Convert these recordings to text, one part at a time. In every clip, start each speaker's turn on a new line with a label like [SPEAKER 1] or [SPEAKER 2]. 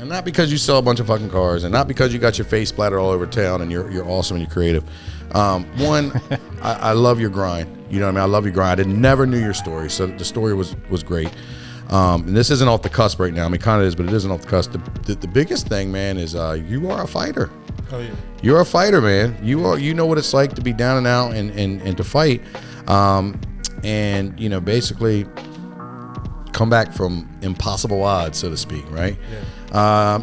[SPEAKER 1] And not because you sell a bunch of fucking cars, and not because you got your face splattered all over town, and you're awesome and you're creative. One, I love your grind. You know what I mean? I love your grind. I never knew your story, so the story was great. And this isn't off the cusp right now. I mean, kind of is, but it isn't off the cusp. The biggest thing, man, is you are a fighter.
[SPEAKER 2] Oh yeah.
[SPEAKER 1] You're a fighter, man. You know what it's like to be down and out and to fight, and you know, basically come back from impossible odds, so to speak, right?
[SPEAKER 2] Yeah.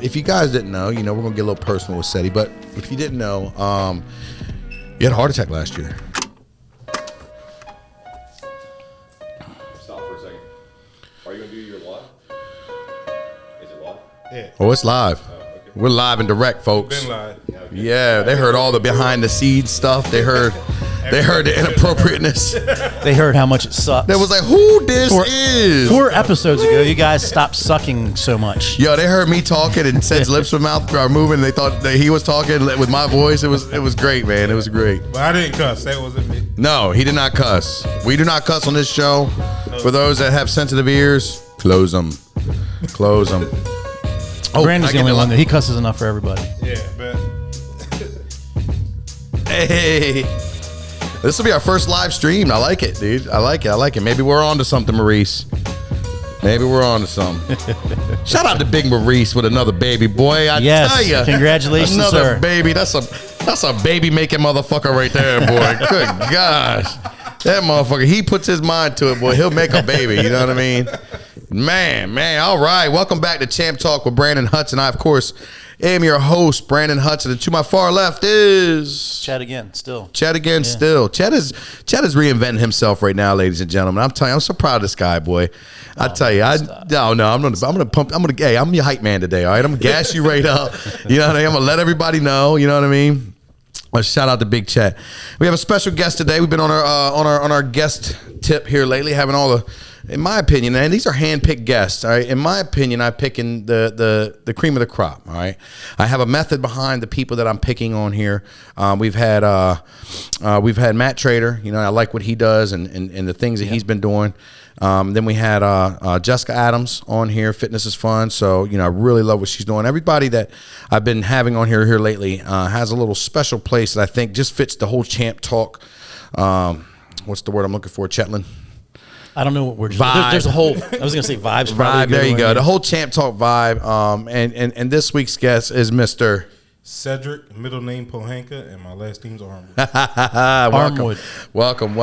[SPEAKER 1] If you guys didn't know, you know, we're gonna get a little personal with Seti, but if you didn't know, you had a heart attack last year.
[SPEAKER 3] Stop for a second. Are you gonna do your live? Is it live?
[SPEAKER 2] Yeah.
[SPEAKER 1] Oh, it's live.
[SPEAKER 3] Okay.
[SPEAKER 1] We're live and direct, folks.
[SPEAKER 2] Been live.
[SPEAKER 1] Yeah, they heard all the behind the scenes stuff. They heard the inappropriateness.
[SPEAKER 4] They heard how much it sucks.
[SPEAKER 1] They was like, who this is?
[SPEAKER 4] 4 episodes ago, you guys stopped sucking so much.
[SPEAKER 1] Yo, they heard me talking and Sed's lips and mouth are moving. They thought that he was talking with my voice. It was great, man. It was great.
[SPEAKER 2] But I didn't cuss. That wasn't me.
[SPEAKER 1] No, he did not cuss. We do not cuss on this show. For those that have sensitive ears, close them. Close them. Oh,
[SPEAKER 4] Brandon's the only one that he cusses enough for everybody.
[SPEAKER 2] Yeah, but
[SPEAKER 1] Hey, this will be our first live stream. I like it, dude. I like it. Maybe we're on to something, Maurice. Maybe we're on to something. Shout out to Big Maurice with another baby boy. I tell you,
[SPEAKER 4] congratulations,
[SPEAKER 1] another
[SPEAKER 4] sir.
[SPEAKER 1] baby. That's a baby making motherfucker right there, boy. Good gosh, that motherfucker. He puts his mind to it, boy. He'll make a baby. You know what I mean? Man. All right. Welcome back to Champ Talk with Brandon Hudson. I, of course, am your host, Brandon Hudson. And to my far left is
[SPEAKER 4] Chat again, still.
[SPEAKER 1] Chat again, still. Chat is reinventing himself right now, ladies and gentlemen. I'm telling you, I'm so proud of this guy, boy. I tell you, I'm your hype man today. All right, I'm gonna gas you right up. You know what I mean? I'm gonna let everybody know. You know what I mean? Shout out to Big Chat. We have a special guest today. We've been on our guest tip here lately, having all the, in my opinion, and these are hand-picked guests. All right, in my opinion, I'm picking the cream of the crop. All right, I have a method behind the people that I'm picking on here. We've had Matt Trader. You know, I like what he does and the things that he's been doing. Then we had Jessica Adams on here. Fitness is fun. So, you know, I really love what she's doing. Everybody that I've been having on here lately has a little special place that I think just fits the whole Champ Talk. What's the word I'm looking for? Chetland?
[SPEAKER 4] I don't know what we're just
[SPEAKER 1] Vibe.
[SPEAKER 4] There's a whole, I was going to say vibes.
[SPEAKER 1] Vibe, there you go. The whole Champ Talk vibe. And this week's guest is Mr.
[SPEAKER 2] Cedric, middle name Pohanka, and my last name's Armwood.
[SPEAKER 4] Armwood.
[SPEAKER 1] Welcome.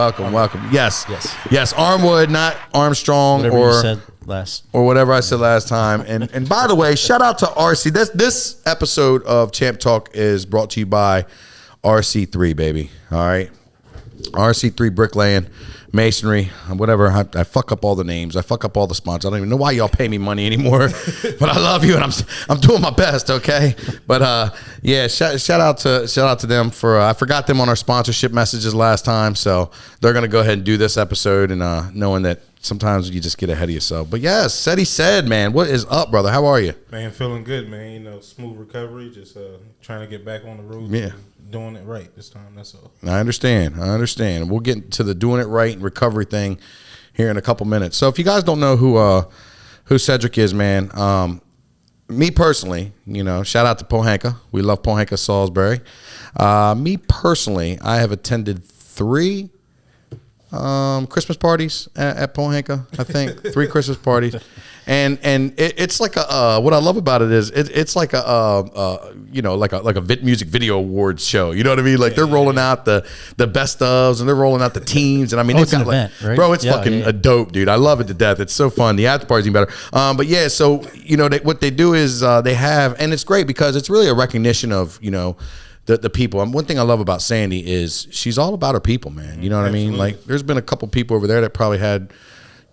[SPEAKER 1] Yes. Armwood, not Armstrong
[SPEAKER 4] Whatever you said last.
[SPEAKER 1] or whatever I said last time. And by the way, shout out to RC. This episode of Champ Talk is brought to you by RC3, baby. All right, RC3 bricklaying, masonry, whatever. I fuck up all the names. I fuck up all the sponsors. I don't even know why y'all pay me money anymore, but I love you and I'm doing my best. Okay, but yeah, shout out to them for I forgot them on our sponsorship messages last time, so they're gonna go ahead and do this episode and knowing that sometimes you just get ahead of yourself. But yes, said, man, what is up, brother? How are you?
[SPEAKER 2] Man, feeling good, man. You know, smooth recovery. Just trying to get back on the road.
[SPEAKER 1] Yeah.
[SPEAKER 2] Doing it right this time. That's all.
[SPEAKER 1] I understand. We'll get to the doing it right and recovery thing here in a couple minutes. So if you guys don't know who Cedric is, man, me personally, you know, shout out to Pohanka. We love Pohanka Salisbury. Me personally, I have attended 3 Christmas parties at Pohanka. I think 3 Christmas parties, and it's like a what I love about it is it's like a you know, like a music video awards show. You know what I mean? Like they're rolling out the best ofs and they're rolling out the teams, and I mean
[SPEAKER 4] it's an event, right?
[SPEAKER 1] Bro, it's fucking a dope, dude. I love it to death. It's so fun. The after party's even better. But yeah, so you know what they do is they have, and it's great because it's really a recognition of, you know, the people. And one thing I love about Sandy is she's all about her people, man. You know what I mean? Like there's been a couple people over there that probably had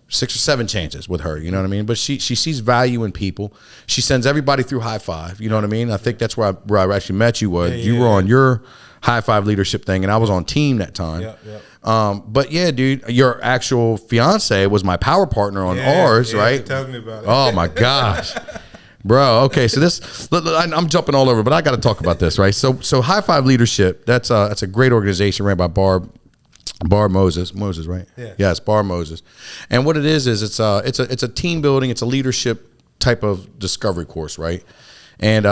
[SPEAKER 1] 6 or 7 chances with her, you know what I mean? But she sees value in people. She sends everybody through high five, you know what I mean? I think that's where I actually met you. You were on your high five leadership thing, and I was on team that time. But yeah, dude, your actual fiance was my power partner on ours, right?
[SPEAKER 2] Tell me about it.
[SPEAKER 1] Oh my gosh. Bro, okay, so this, I'm jumping all over, but I got to talk about this, right? So High Five Leadership, that's a great organization ran by Barb Moses, right?
[SPEAKER 2] Yeah.
[SPEAKER 1] Yes, Barb Moses. And what it is it's a team building, it's a leadership type of discovery course, right? And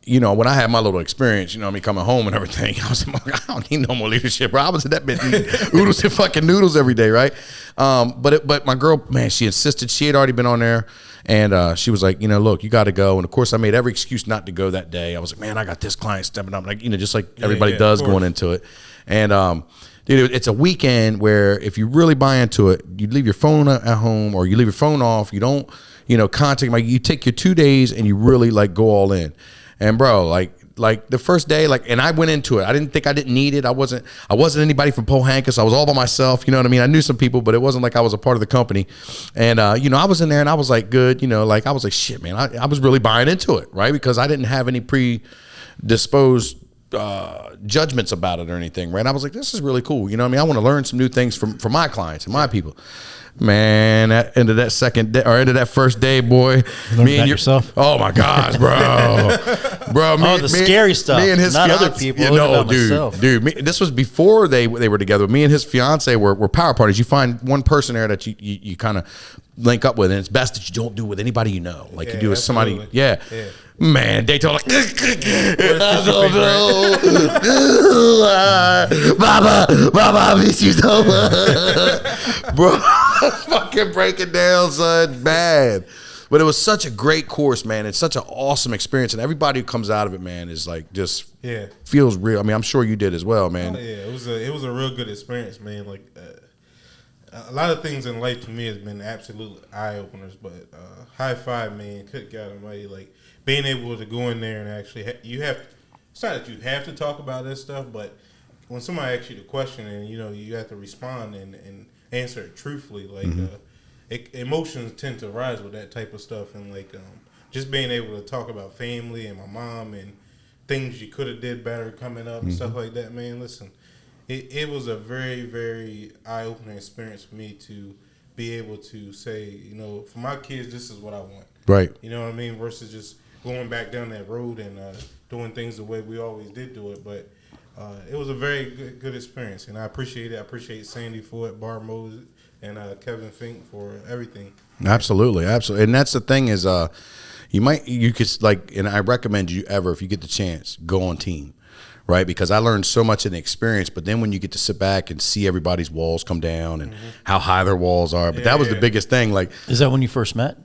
[SPEAKER 1] you know, when I had my little experience, you know, me coming home and everything, I was like, I don't need no more leadership, bro. I was in that bitch eating oodles and fucking noodles every day, right? But my girl, man, she insisted. She had already been on there, and she was like, you know, look, you got to go. And of course, I made every excuse not to go that day. I was like, man, I got this client stepping up, like, you know, just like everybody does going into it. And dude, it's a weekend where if you really buy into it, you leave your phone at home or you leave your phone off. You don't, you know, contact, like you take your 2 days and you really like go all in. And bro, like the first day, like, and I went into it. I didn't think I didn't need it. I wasn't anybody from Pohanka, so I was all by myself. You know what I mean? I knew some people, but it wasn't like I was a part of the company. And you know, I was in there and I was like, good. You know, like I was like, shit, man. I was really buying into it, right? Because I didn't have any predisposed judgments about it or anything, right? I was like, this is really cool. You know what I mean? I want to learn some new things from my clients and my people. Man, at end of that second day or end of that first day, boy, me and
[SPEAKER 4] yourself.
[SPEAKER 1] Oh my gosh, bro,
[SPEAKER 4] bro, scary stuff.
[SPEAKER 1] Me and his
[SPEAKER 4] not
[SPEAKER 1] fiance,
[SPEAKER 4] other people.
[SPEAKER 1] you know, dude. This was before they were together. Me and his fiance were power parties. You find one person there that you kind of link up with, and it's best that you don't do it with anybody you know. Like you do with somebody, yeah. Man, Daytona like, I don't know. Baba, I miss you so much. Bro, fucking breaking down, son, bad. But it was such a great course, man. It's such an awesome experience, and everybody who comes out of it, man, is like just feels real. I mean, I'm sure you did as well, man.
[SPEAKER 2] Oh, yeah, it was a real good experience, man. Like a lot of things in life to me has been absolute eye openers, but high five, man. Good God Almighty, like being able to go in there and actually it's not that you have to talk about this stuff, but when somebody asks you the question and you know you have to respond and answer it truthfully, like emotions tend to rise with that type of stuff, and like just being able to talk about family and my mom and things you could have did better coming up and stuff like that, man. Listen, it was a very, very eye opening experience for me to be able to say, you know, for my kids, this is what I want.
[SPEAKER 1] Right.
[SPEAKER 2] You know what I mean? Versus just going back down that road and doing things the way we always did do it. But it was a very good experience, and I appreciate it. I appreciate Sandy for it, Barb Moses, and Kevin Fink for everything.
[SPEAKER 1] Absolutely. And that's the thing is, you could like, and I recommend you if you get the chance, go on team. Right, because I learned so much in the experience, but then when you get to sit back and see everybody's walls come down and how high their walls are, but that was the biggest thing. Like,
[SPEAKER 4] is that when you first met?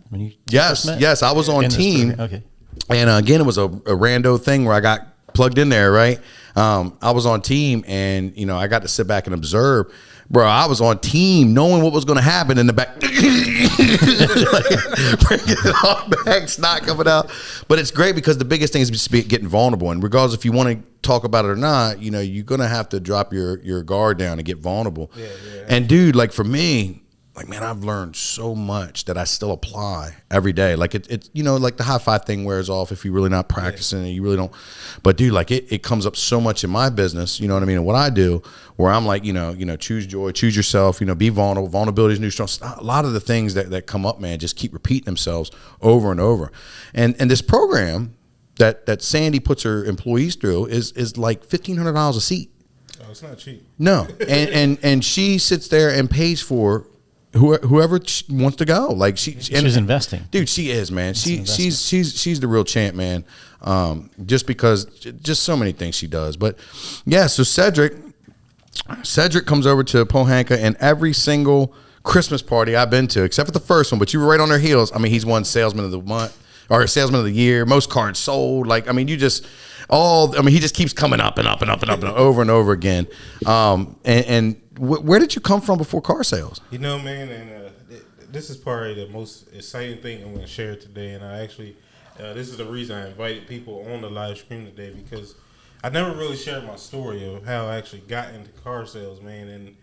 [SPEAKER 1] Yes, I was on team.
[SPEAKER 4] Okay,
[SPEAKER 1] and again, it was a rando thing where I got plugged in there. Right, I was on team, and you know, I got to sit back and observe. Bro, I was on team knowing what was going to happen in the back. Like, bringing it all back, snot coming out. But it's great because the biggest thing is just getting vulnerable. And regardless if you want to talk about it or not, you know, you're going to have to drop your guard down and get vulnerable. Yeah. And dude, like for me, like, man, I've learned so much that I still apply every day. Like it's you know, like the high five thing wears off if you're really not practicing and you really don't. But dude, like it comes up so much in my business, you know what I mean? And what I do, where I'm like, you know, choose joy, choose yourself, you know, be vulnerable. Vulnerability is new strong. A lot of the things that come up, man, just keep repeating themselves over and over. And this program that Sandy puts her employees through is like $1,500 a seat.
[SPEAKER 2] Oh, it's not cheap.
[SPEAKER 1] No, and she sits there and pays for whoever wants to go. Like she's
[SPEAKER 4] investing,
[SPEAKER 1] dude. She is, man. She's the real champ, man. Just because, just so many things she does. But yeah, so Cedric comes over to Pohanka, and every single Christmas party I've been to, except for the first one, but you were right on their heels. I mean, he's won Salesman of the Month or Salesman of the Year, most cards sold. Like, I mean, he just keeps coming up and up and up and up and over and over again. Where did you come from before car sales?
[SPEAKER 2] You know, man, and this is probably the most exciting thing I'm going to share today. And I actually, this is the reason I invited people on the live stream today, because I never really shared my story of how I actually got into car sales, man. And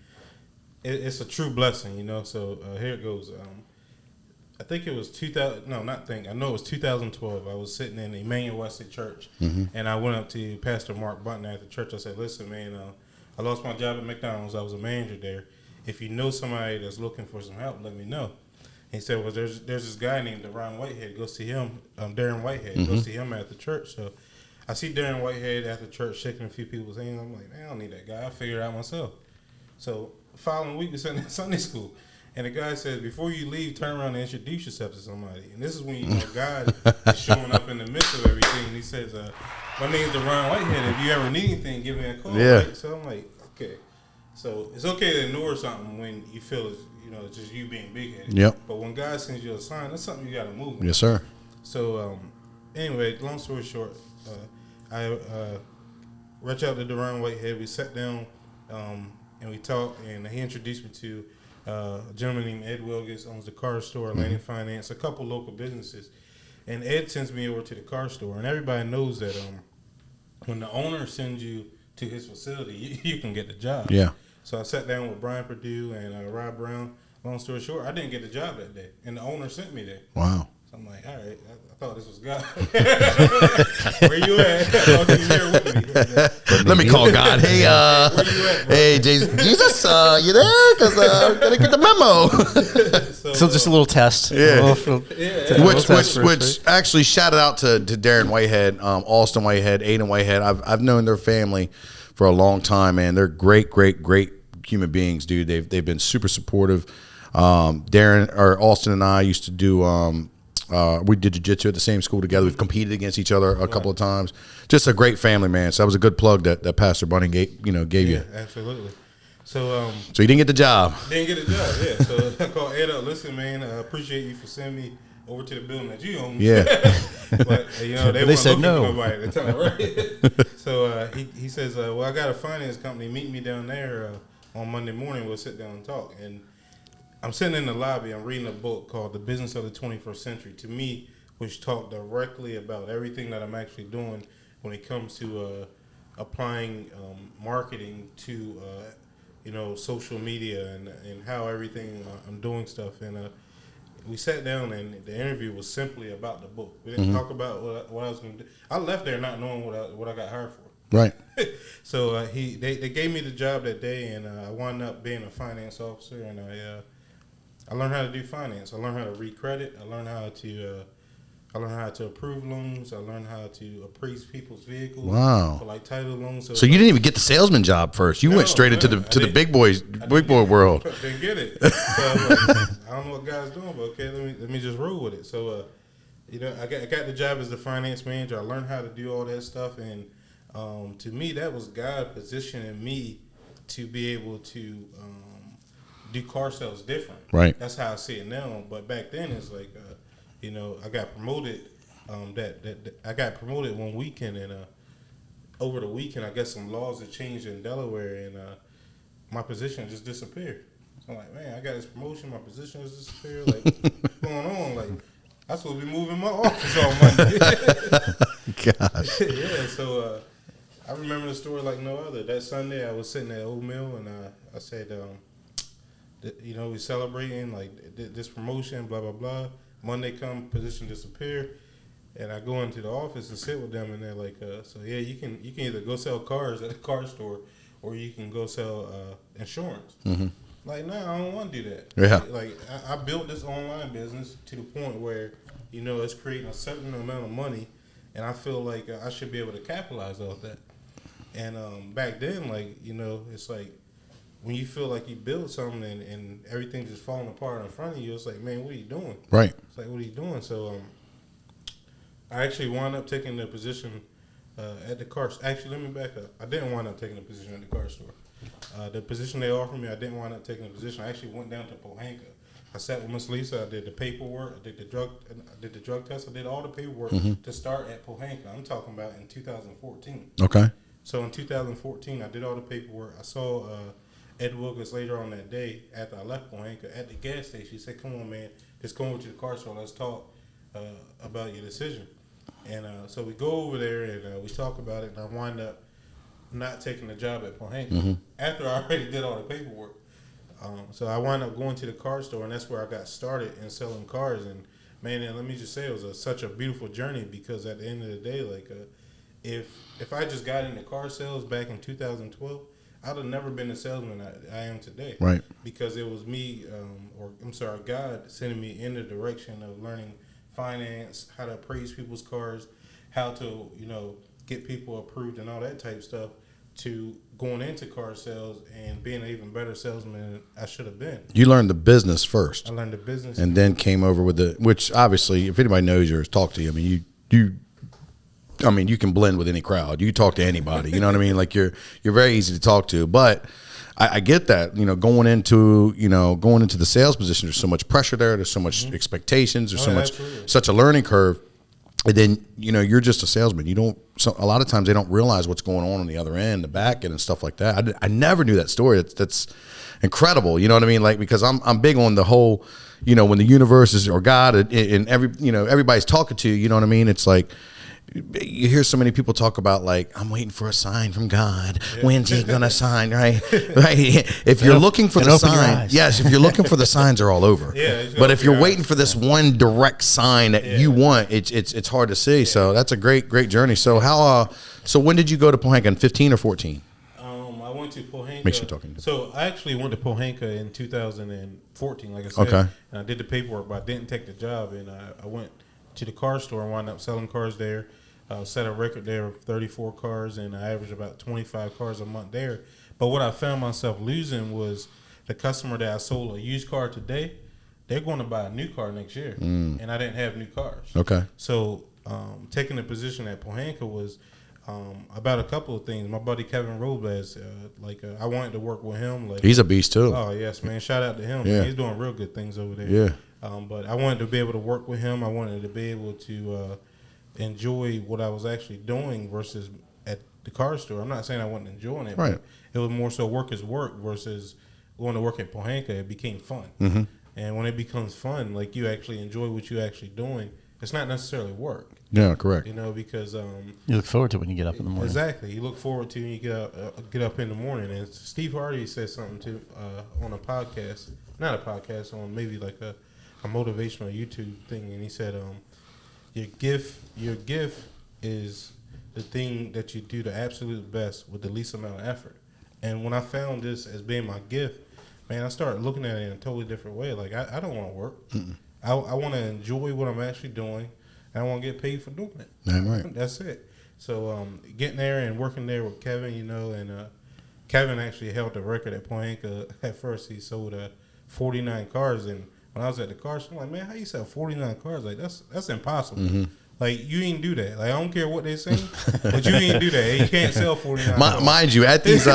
[SPEAKER 2] it's a true blessing, you know. So here it goes. I think it was 2000. No, not think. I know it was 2012. I was sitting in Emmanuel Wesley Church, and I went up to Pastor Mark Button at the church. I said, "Listen, man, I lost my job at McDonald's. I was a manager there. If you know somebody that's looking for some help, let me know." He said, "Well, there's this guy named Darron Whitehead. Go see him. Darren Whitehead. Go see him at the church." So I see Darren Whitehead at the church shaking a few people's hands. I'm like, man, I don't need that guy. I figured it out myself. So the following week we sat in Sunday school. And the guy says, before you leave, turn around and introduce yourself to somebody. And this is when you know God is showing up in the midst of everything. And he says, my name's Deron Whitehead. If you ever need anything, give me a call.
[SPEAKER 1] Yeah.
[SPEAKER 2] Right? So I'm like, okay. So it's okay to ignore something when you feel it's, it's just you being big-headed.
[SPEAKER 1] Yep.
[SPEAKER 2] But when God sends you a sign, that's something you got to move.
[SPEAKER 1] Yes, sir.
[SPEAKER 2] So anyway, long story short, I reached out to Deron Whitehead. We sat down and we talked, and he introduced me to a gentleman named Ed Wilgus, owns the car store, Landing Finance, a couple local businesses. And Ed sends me over to the car store, and everybody knows that when the owner sends you to his facility, you can get the job.
[SPEAKER 1] Yeah.
[SPEAKER 2] So I sat down with Brian Perdue and Rob Brown. Long story short, I didn't get the job that day, and the owner sent me there.
[SPEAKER 1] Wow.
[SPEAKER 2] So I'm like, all right, I thought this was God. Where you at? I thought you were here with me.
[SPEAKER 1] Let me call God. Hey,
[SPEAKER 2] Where you at, bro?
[SPEAKER 1] hey, Jesus, you there? Because I'm gonna get the memo.
[SPEAKER 4] So just a little test.
[SPEAKER 1] Yeah.
[SPEAKER 2] Yeah.
[SPEAKER 1] Which actually shouted out to Darren Whitehead, Alston Whitehead, Aiden Whitehead. I've known their family for a long time, man. They're great human beings, dude. They've been super supportive. Darren or Alston and I used to do. We did jiu-jitsu at the same school together. We've competed against each other a couple of times. Just a great family, man. So that was a good plug that Pastor Bunny gave you.
[SPEAKER 2] Yeah, absolutely. So
[SPEAKER 1] So you didn't get the job.
[SPEAKER 2] didn't get a job, yeah. So I called Ed up. Listen, man, I appreciate you for sending me over to the building that you own.
[SPEAKER 1] Yeah.
[SPEAKER 2] But they
[SPEAKER 4] They said
[SPEAKER 2] looking
[SPEAKER 4] no.
[SPEAKER 2] for nobody at the time, right? So he says, well, I got a finance company. Meet me down there on Monday morning. We'll sit down and talk. And I'm sitting in the lobby. I'm reading a book called The Business of the 21st Century. To me, which talked directly about everything that I'm actually doing when it comes to applying marketing to social media and how everything I'm doing stuff. And we sat down, and the interview was simply about the book. We didn't talk about what I was going to do. I left there not knowing what I got hired for.
[SPEAKER 1] Right.
[SPEAKER 2] So they gave me the job that day, and I wound up being a finance officer, and I learned how to do finance. I learned how to read credit. I learned how to approve loans. I learned how to appraise people's vehicles.
[SPEAKER 1] Wow.
[SPEAKER 2] For like title loans.
[SPEAKER 1] So you didn't even get the salesman job first. You went straight into the big boy world.
[SPEAKER 2] Didn't get it. So I'm like, I don't know what God's doing, but okay, let me just roll with it. So I got the job as the finance manager. I learned how to do all that stuff, and to me, that was God positioning me to be able to do car sales different.
[SPEAKER 1] Right.
[SPEAKER 2] That's how I see it now. But back then, it's like, I got promoted. I got promoted one weekend, and over the weekend, I guess some laws had changed in Delaware, and my position just disappeared. So I'm like, man, I got this promotion, my position has disappeared. Like, what's going on? Like, I'm supposed to be moving my office on Monday.
[SPEAKER 1] Gosh.
[SPEAKER 2] Yeah, so I remember the story like no other. That Sunday, I was sitting at Old Mill, and I said, we're celebrating like this promotion, blah blah blah. Monday come, position disappear, and I go into the office and sit with them, and they're like, so yeah, you can either go sell cars at a car store, or you can go sell insurance. Mm-hmm. Like, no, I don't want to do that.
[SPEAKER 1] Yeah.
[SPEAKER 2] Like I built this online business to the point where it's creating a certain amount of money, and I feel like I should be able to capitalize off that. And back then, like, it's like when you feel like you build something and everything's just falling apart in front of you, it's like, man, what are you doing?
[SPEAKER 1] Right.
[SPEAKER 2] It's like, what are you doing? So I actually wound up taking the position at the car. Actually, let me back up. I didn't wind up taking the position at the car store. The position they offered me, I didn't wind up taking the position. I actually went down to Pohanka. I sat with Miss Lisa. I did the paperwork. I did the drug test. I did all the paperwork to start at Pohanka. I'm talking about in 2014.
[SPEAKER 1] Okay.
[SPEAKER 2] So in 2014, I did all the paperwork. I saw Ed Wilkins later on that day after I left Pohanka at the gas station. He said, "Come on, man, just go over to the car store. Let's talk about your decision." And so we go over there and we talk about it. And I wind up not taking the job at Pohanka after I already did all the paperwork. So I wound up going to the car store, and that's where I got started in selling cars. And man, let me just say, it was such a beautiful journey, because at the end of the day, like if I just got into car sales back in 2012, I'd have never been the salesman I am today.
[SPEAKER 1] Right.
[SPEAKER 2] Because it was me, God sending me in the direction of learning finance, how to appraise people's cars, how to get people approved and all that type stuff, to going into car sales and being an even better salesman than I should have been.
[SPEAKER 1] You learned the business first.
[SPEAKER 2] I learned the business.
[SPEAKER 1] And then came over with which obviously, if anybody knows you or has talked to you, I mean, you can blend with any crowd. You can talk to anybody. You know what I mean? Like you're very easy to talk to. But I get that. Going into the sales position, there's so much pressure there. There's so much expectations. There's such a learning curve. And then you're just a salesman. A lot of times they don't realize what's going on the other end, the back end, and stuff like that. I never knew that story. That's incredible. You know what I mean? Like, because I'm big on the whole, when the universe is or God and everybody's talking to you. You know what I mean? It's like, you hear so many people talk about like, I'm waiting for a sign from God. When's he gonna sign? Right? If you're looking for the sign, yes. If you're looking for the signs, are all over. But if you're waiting for this one direct sign that you want, it's hard to see. So that's a great journey. So so when did you go to Pohanka? In 15 or 14?
[SPEAKER 2] I went to Pohanka.
[SPEAKER 1] Make sure you're talking.
[SPEAKER 2] So I actually went to Pohanka in 2014, like I said.
[SPEAKER 1] Okay.
[SPEAKER 2] And I did the paperwork, but I didn't take the job. And I went to the car store and wound up selling cars there. Set a record there of 34 cars, and I averaged about 25 cars a month there. But what I found myself losing was the customer that I sold a used car today, they're going to buy a new car next year, and I didn't have new cars.
[SPEAKER 1] Okay.
[SPEAKER 2] So taking the position at Pohanka was about a couple of things. My buddy Kevin Robles, I wanted to work with him. Like,
[SPEAKER 1] he's a beast too.
[SPEAKER 2] Oh yes, man! Shout out to him.
[SPEAKER 1] Yeah.
[SPEAKER 2] He's doing real good things over there.
[SPEAKER 1] Yeah.
[SPEAKER 2] But I wanted to be able to work with him. I wanted to be able to enjoy what I was actually doing versus at the car store. I'm not saying I wasn't enjoying it,
[SPEAKER 1] right.
[SPEAKER 2] But it was more so work is work versus going to work at Pohanka. It became fun.
[SPEAKER 1] Mm-hmm.
[SPEAKER 2] And when it becomes fun, like you actually enjoy what you're actually doing, it's not necessarily work.
[SPEAKER 1] Yeah, correct.
[SPEAKER 2] Because
[SPEAKER 4] you look forward to it when you get up in the morning.
[SPEAKER 2] Exactly. You look forward to when you get up in the morning. And Steve Harvey said something on a podcast, not a podcast, on maybe like a motivational YouTube thing, and he said, Your gift is the thing that you do the absolute best with the least amount of effort. And when I found this as being my gift, man, I started looking at it in a totally different way. Like, I don't want to work. I want to enjoy what I'm actually doing, and I want to get paid for doing it.
[SPEAKER 1] Damn right.
[SPEAKER 2] That's it. So getting there and working there with Kevin, and Kevin actually held the record at Pohanka. At first, he sold 49 cars, and when I was at the car store, I'm like, man, how you sell 49 cars? Like, that's impossible. Mm-hmm. Like, you ain't do that. Like, I don't care what they say, but you ain't do that. You can't sell 49 cars.
[SPEAKER 1] Mind you, at these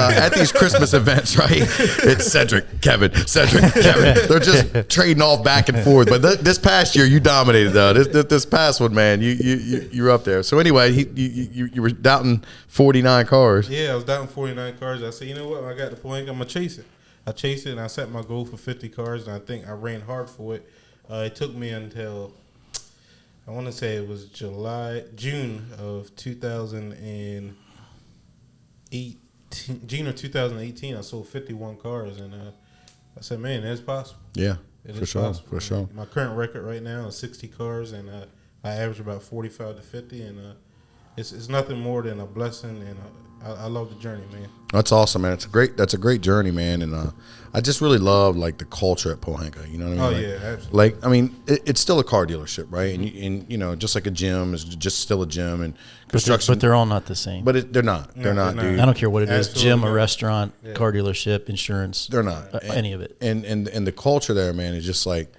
[SPEAKER 1] Christmas events, right? It's Cedric, Kevin. They're just trading off back and forth. But this past year, you dominated though. This past one, man, you were up there. So anyway, you were doubting 49 cars.
[SPEAKER 2] Yeah, I was doubting 49 cars. I said, you know what? I got the point. I'm gonna chase it. I chased it, and I set my goal for 50 cars, and I think I ran hard for it. It took me until, I want to say it was June of 2018. June of 2018, I sold 51 cars, and I said, man, that's possible.
[SPEAKER 1] Yeah,
[SPEAKER 2] it
[SPEAKER 1] for sure, possible. For sure.
[SPEAKER 2] My current record right now is 60 cars, and I average about 45 to 50, and it's nothing more than a blessing, and I love the journey, man.
[SPEAKER 1] That's awesome, man. That's a great journey, man. And I just really love like the culture at Pohanka. You know what I mean?
[SPEAKER 2] Oh, yeah, absolutely.
[SPEAKER 1] Like, I mean, it's still a car dealership, right? And just like a gym is just still a gym, and construction.
[SPEAKER 4] But they're all not the same.
[SPEAKER 1] But they're not. They're not, dude.
[SPEAKER 4] I don't care what it is:
[SPEAKER 2] Absolutely
[SPEAKER 4] gym,
[SPEAKER 2] not.
[SPEAKER 4] a restaurant, car dealership, insurance.
[SPEAKER 1] They're not
[SPEAKER 4] any of it.
[SPEAKER 1] And the culture there, man, is just like.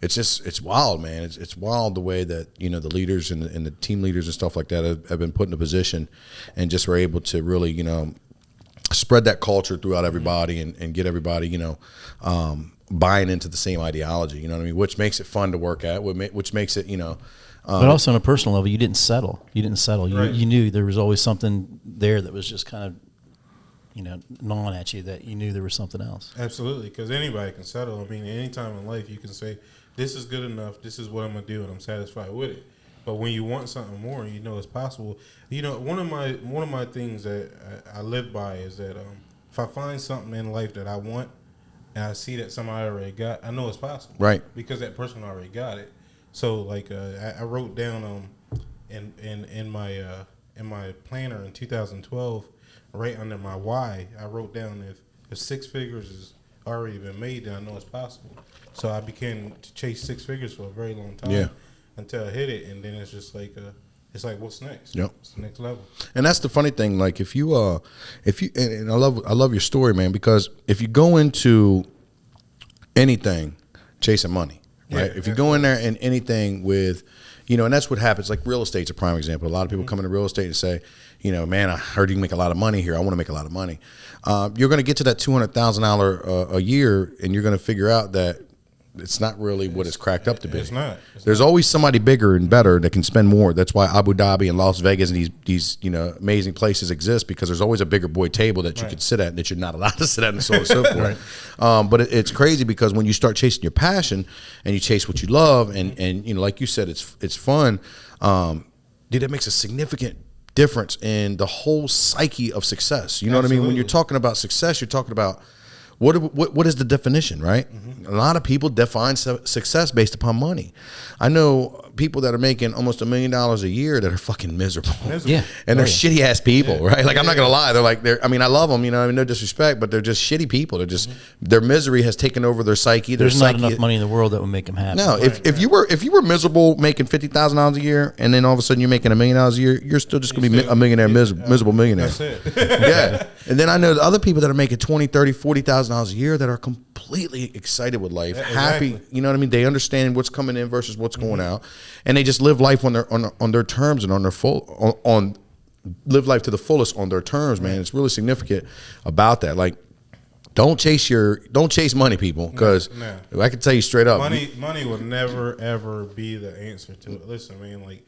[SPEAKER 1] It's wild, man. It's wild the way that the leaders and the team leaders and stuff like that have been put in a position, and just were able to really spread that culture throughout everybody and get everybody buying into the same ideology. You know what I mean? Which makes it fun to work at. Which makes it
[SPEAKER 4] but also on a personal level, you didn't settle.
[SPEAKER 2] Right.
[SPEAKER 4] You knew there was always something there that was just kind of gnawing at you, that you knew there was something else.
[SPEAKER 2] Absolutely, because anybody can settle. I mean, any time in life you can say, this is good enough, this is what I'm going to do, and I'm satisfied with it. But when you want something more, it's possible. One of my things that I live by is that if I find something in life that I want, and I see that somebody already got, I know it's possible.
[SPEAKER 1] Right.
[SPEAKER 2] Because that person already got it. So, like, I wrote down in my planner in 2012, right under my why, I wrote down if 6 figures has already been made, then I know it's possible. So I began to chase 6 figures for a very long time until I hit it, and then it's just like it's like, what's next?
[SPEAKER 1] Yep.
[SPEAKER 2] What's the next level?
[SPEAKER 1] And that's the funny thing. Like if you and I love your story, man, because if you go into anything chasing money, right?
[SPEAKER 2] Yeah,
[SPEAKER 1] If you go in there in anything with, and that's what happens. Like real estate's a prime example. A lot of people come into real estate and say, man, I heard you can make a lot of money here. I want to make a lot of money. You're going to get to that $200,000 a year, and you're going to figure out that it's not really what it's cracked up to be.
[SPEAKER 2] It's not.
[SPEAKER 1] There's always somebody bigger and better that can spend more. That's why Abu Dhabi and Las Vegas and these amazing places exist, because there's always a bigger boy table that you can sit at that you're not allowed to sit at, and so on and so forth. But it's crazy because when you start chasing your passion and you chase what you love, and like you said, it's fun. Dude, it makes a significant difference in the whole psyche of success. You know what I mean? When you're talking about success, you're talking about what is the definition, right? A lot of people define success based upon money. I know people that are making almost $1 million a year that are fucking miserable.
[SPEAKER 4] Yeah.
[SPEAKER 1] And they're shitty ass people, right? Like, I'm not gonna lie. I mean, I love them, no disrespect, but they're just shitty people. They're just, their misery has taken over their psyche.
[SPEAKER 4] There's not enough money in the world that would make them happy.
[SPEAKER 1] No, if you were miserable making $50,000 a year, and then all of a sudden you're making $1 million a year, you're still just gonna be a millionaire, miserable millionaire.
[SPEAKER 2] That's it.
[SPEAKER 1] Yeah. And then I know the other people that are making $20,000, $30,000, $40,000 a year that are completely excited with life, happy. You know what I mean? They understand what's coming in versus what's going out, and they just live life on their terms and on their live life to the fullest on their terms, man. It's really significant about that. Like, don't chase money, people, because I can tell you straight up,
[SPEAKER 2] money will never ever be the answer to it. Listen, man, like,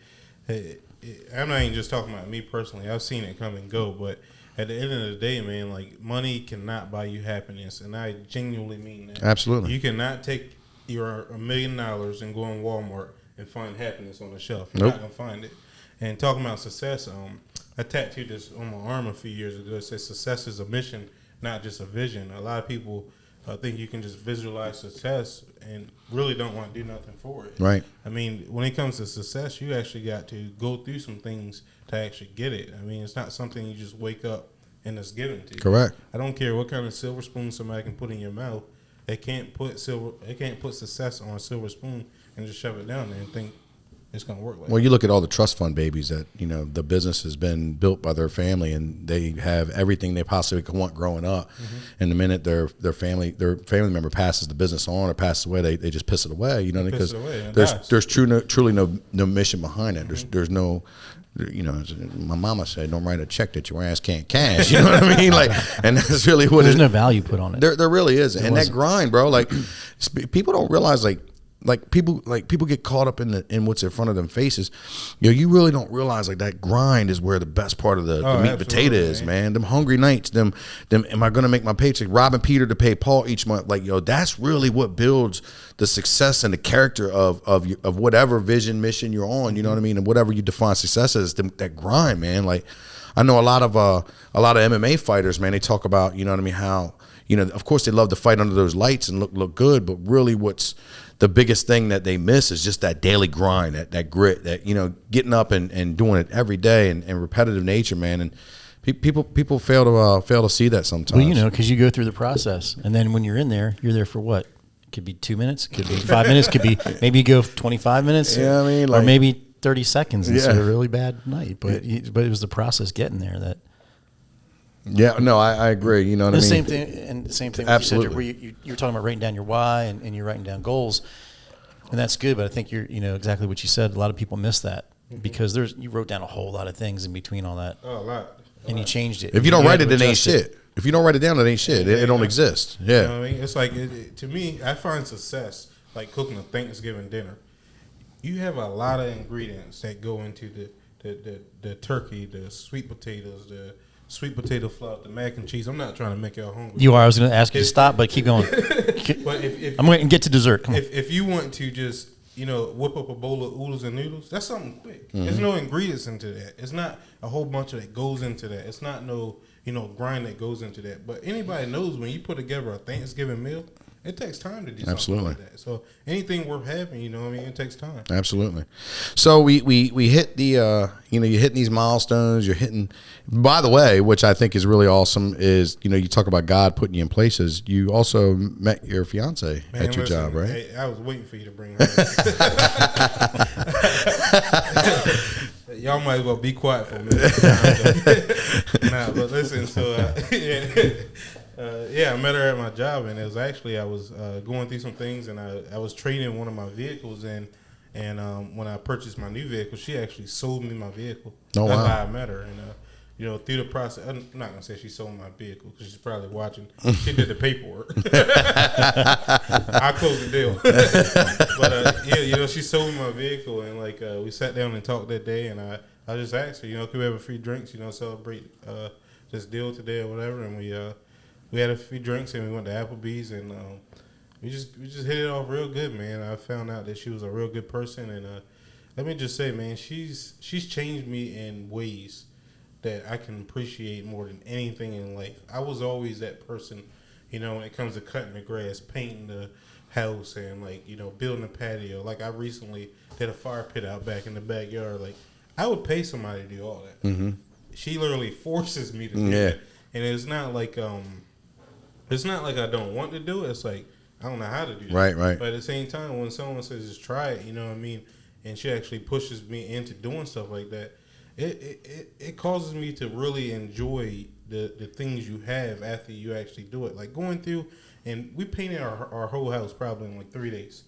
[SPEAKER 2] I'm not even just talking about me personally. I've seen it come and go, but at the end of the day, man, like, money cannot buy you happiness, and I genuinely mean that.
[SPEAKER 1] Absolutely.
[SPEAKER 2] You cannot take your $1 million and go in Walmart and find happiness on the shelf. You're not gonna find it. And talking about success, I tattooed this on my arm a few years ago. It says success is a mission, not just a vision. A lot of people think you can just visualize success and really don't want to do nothing for it.
[SPEAKER 1] Right.
[SPEAKER 2] I mean, when it comes to success, you actually got to go through some things to actually get it. I mean, it's not something you just wake up and it's given to you.
[SPEAKER 1] Correct.
[SPEAKER 2] I don't care what kind of silver spoon somebody can put in your mouth. They can't put success on a silver spoon and just shove it down there and think it's going to work like
[SPEAKER 1] Well, you look at all the trust fund babies that, the business has been built by their family, and they have everything they possibly could want growing up. And the minute their family member passes the business on or passes away, they just piss it away, because there's truly no mission behind it. There's no, as my mama said, don't write a check that your ass can't cash. You know what I mean? Like, and that's really what
[SPEAKER 4] there's no value put on it.
[SPEAKER 1] There really is. And that grind, bro, like, people don't realize, people get caught up in what's in front of them faces. You really don't realize, like, that grind is where the best part of the meat and potato is, man. Them hungry nights, them am I gonna make my paycheck, robbing Peter to pay Paul each month? Like, that's really what builds the success and the character of whatever vision, mission you're on, you know what I mean? And whatever you define success as, that grind, man. Like, I know a lot of MMA fighters, man, they talk about, you know what I mean, how, of course they love to fight under those lights and look good, but really what's the biggest thing that they miss is just that daily grind, that grit, that, getting up and doing it every day, and repetitive nature, man. And people fail to see that sometimes.
[SPEAKER 4] Well, because you go through the process, and then when you're there for what? Could be 2 minutes, could be 5 minutes, could be maybe you go 25 minutes,
[SPEAKER 1] yeah, I mean,
[SPEAKER 4] or maybe 30 seconds. It's
[SPEAKER 1] Yeah.
[SPEAKER 4] a really bad night, but it was the process getting there that.
[SPEAKER 1] Yeah, no, I agree. You know what I mean?
[SPEAKER 4] Same thing.
[SPEAKER 1] Absolutely.
[SPEAKER 4] Where you were talking about writing down your why and you're writing down goals, and that's good. But I think you're exactly what you said. A lot of people miss that because you wrote down a whole lot of things in between all that.
[SPEAKER 2] Oh, a lot.
[SPEAKER 4] And you changed it.
[SPEAKER 1] If you don't write it, it ain't shit. If you don't write it down, it ain't shit. It don't exist. Yeah.
[SPEAKER 2] You know what I mean? It's like, to me, I find success like cooking a Thanksgiving dinner. You have a lot of ingredients that go into the turkey, the sweet potatoes, the sweet potato fluff, the mac and cheese. I'm not trying to make y'all hungry.
[SPEAKER 4] You are. I was going to ask you to stop, but keep going.
[SPEAKER 2] But
[SPEAKER 4] I'm going to get to dessert. Come on.
[SPEAKER 2] If you want to just whip up a bowl of oodles and noodles, that's something quick. There's no ingredients into that. It's not a whole bunch of that goes into that. It's not no grind that goes into that. But anybody knows when you put together a Thanksgiving meal, it takes time to do something like that. So anything worth having, it takes time.
[SPEAKER 1] Absolutely. So we hit the you're hitting these milestones. You're hitting. By the way, which I think is really awesome is you talk about God putting you in places. You also met your fiance at your job, right?
[SPEAKER 2] Hey, I was waiting for you to bring her up. Y'all might as well be quiet for a minute. Nah, but listen. So yeah, I met her at my job, and it was actually I was going through some things, and I was trading one of my vehicles in, and when I purchased my new vehicle, she actually sold me my vehicle.
[SPEAKER 1] Oh,
[SPEAKER 2] That's
[SPEAKER 1] wow.
[SPEAKER 2] how I met her, and through the process, I'm not gonna say she sold my vehicle because she's probably watching. She did the paperwork. I closed the deal. But yeah, she sold me my vehicle, and like we sat down and talked that day, and I just asked her, could we have a free drinks, celebrate this deal today or whatever, and we had a few drinks, and we went to Applebee's, and we just hit it off real good, man. I found out that she was a real good person, and let me just say, man, she's changed me in ways that I can appreciate more than anything in life. I was always that person, when it comes to cutting the grass, painting the house, and building a patio. Like I recently did a fire pit out back in the backyard. Like I would pay somebody to do all that. Mm-hmm. She literally forces me to do that, and it's not like I don't want to do it. It's like I don't know how to do it.
[SPEAKER 1] Right.
[SPEAKER 2] But at the same time, when someone says just try it, you know what I mean, and she actually pushes me into doing stuff like that. It causes me to really enjoy the things you have after you actually do it. Like going through, and we painted our whole house probably in like 3 days.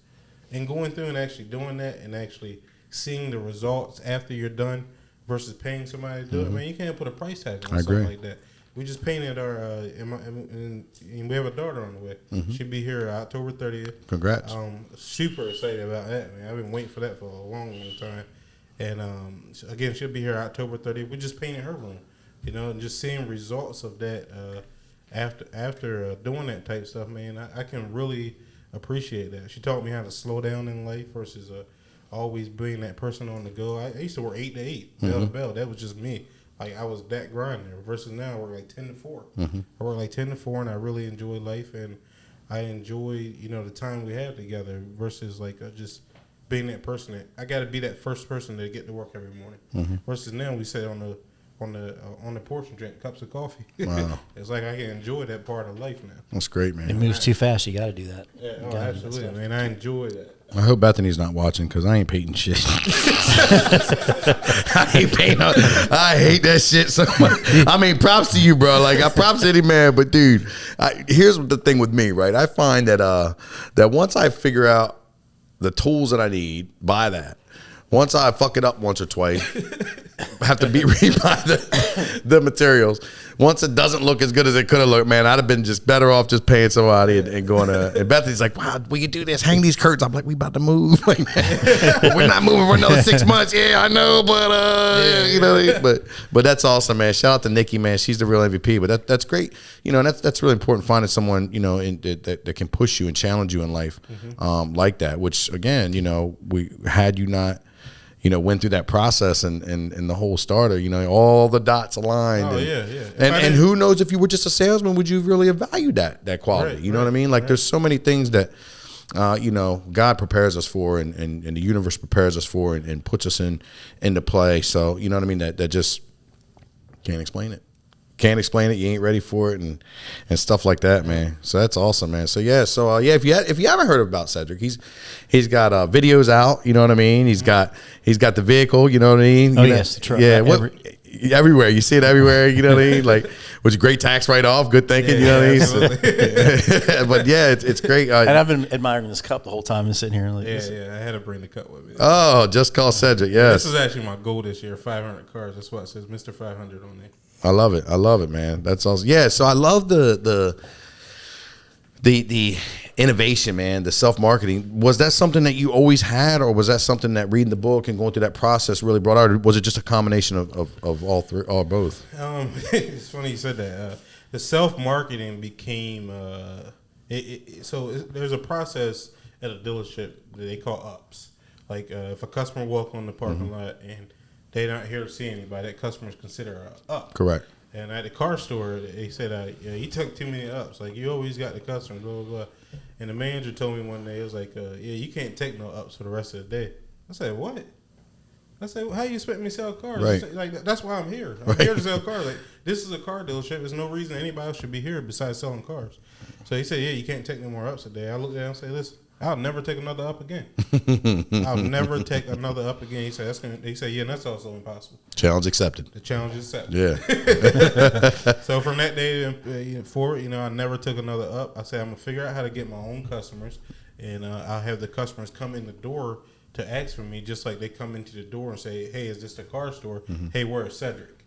[SPEAKER 2] And going through and actually doing that and actually seeing the results after you're done versus paying somebody to do it, man, you can't put a price tag on something like that. We just painted our, and we have a daughter on the way. She'll be here October 30th.
[SPEAKER 1] Congrats.
[SPEAKER 2] Super excited about that, man. I've been waiting for that for a long time. And again, she'll be here October 30th. We just painted her room, and just seeing results of that after doing that type stuff, man. I can really appreciate that. She taught me how to slow down in life versus always being that person on the go. I used to work 8 to 8, bell to bell. That was just me. Like I was that grinder. Versus now, I work like 10 to 4. I work like 10 to 4, and I really enjoy life, and I enjoy the time we have together. Versus like just being that person that I got to be that first person to get to work every morning. Versus now we sit on the porch and drink cups of coffee.
[SPEAKER 1] Wow.
[SPEAKER 2] It's like I can enjoy that part of life now.
[SPEAKER 1] That's great, man.
[SPEAKER 4] It moves too fast. You got to do that.
[SPEAKER 2] Yeah,
[SPEAKER 4] You gotta do that
[SPEAKER 2] absolutely,
[SPEAKER 4] stuff.
[SPEAKER 2] man. I enjoy that.
[SPEAKER 1] I hope Bethany's not watching because I ain't painting shit. I ain't painting. I hate that shit so much. I mean, props to you, bro. Like, I props to any man, but dude, here's the thing with me, right? I find that that once I figure out the tools that I need, buy that. Once I fuck it up once or twice, have to rebuy the materials. Once it doesn't look as good as it could have looked, man, I'd have been just better off just paying somebody and going to. And Bethany's like, "Wow, will you do this? Hang these curtains." I'm like, "We about to move. Like, we're not moving for another 6 months." Yeah, I know, but but that's awesome, man. Shout out to Nikki, man. She's the real MVP. But that's great. And that's really important. Finding someone that can push you and challenge you in life, like that. Which again, we had you not. Went through that process and the whole starter, all the dots aligned.
[SPEAKER 2] Oh,
[SPEAKER 1] and,
[SPEAKER 2] yeah.
[SPEAKER 1] And who knows if you were just a salesman, would you really have valued that quality?
[SPEAKER 2] Right,
[SPEAKER 1] You know what I mean? Like there's so many things that, God prepares us for and the universe prepares us for and puts us into play. So, you know what I mean? That just can't explain it. Can't explain it. You ain't ready for it and stuff like that, man. So that's awesome, man. So yeah, if you haven't heard about Cedric, he's got videos out. You know what I mean? He's got the vehicle. You know what I mean?
[SPEAKER 4] Yes, the truck.
[SPEAKER 1] Yeah, everywhere you see it everywhere. You know what I mean? Like, which is great tax write off. Good thinking. You know what I mean? So, but yeah, it's great.
[SPEAKER 4] And I've been admiring this cup the whole time and sitting here. And like,
[SPEAKER 2] Yeah. I had to bring the cup with me.
[SPEAKER 1] Oh, just call Cedric. Yes,
[SPEAKER 2] This is actually my goal this year. 500 cars. That's why it says Mr. 500 on there.
[SPEAKER 1] I love it, man. That's awesome. Yeah, so I love the innovation, man, the self-marketing. Was that something that you always had, or was that something that reading the book and going through that process really brought out, or was it just a combination of all three, or both?
[SPEAKER 2] It's funny you said that. The self-marketing became there's a process at a dealership that they call ups. Like if a customer walk on the parking lot and they're not here to see anybody, that customer is considered a up.
[SPEAKER 1] Correct.
[SPEAKER 2] And at the car store, they said, you took too many ups. Like, you always got the customer, blah, blah, blah. And the manager told me one day, it was like, you can't take no ups for the rest of the day. I said, what? I said, well, how you expect me to sell cars?
[SPEAKER 1] Right.
[SPEAKER 2] Said, like, that's why I'm here. I'm here to sell cars. Like, this is a car dealership. There's no reason anybody else should be here besides selling cars. So he said, you can't take no more ups a day. I looked at him and said, listen, I'll never take another up again. I'll never take another up again. He said, that's gonna. He said, yeah, and that's also impossible.
[SPEAKER 1] Challenge accepted.
[SPEAKER 2] The challenge is set.
[SPEAKER 1] Yeah.
[SPEAKER 2] So from that day forward, I never took another up. I said, I'm gonna figure out how to get my own customers, and I'll have the customers come in the door to ask for me, just like they come into the door and say, hey, is this the car store? Hey, where's Cedric?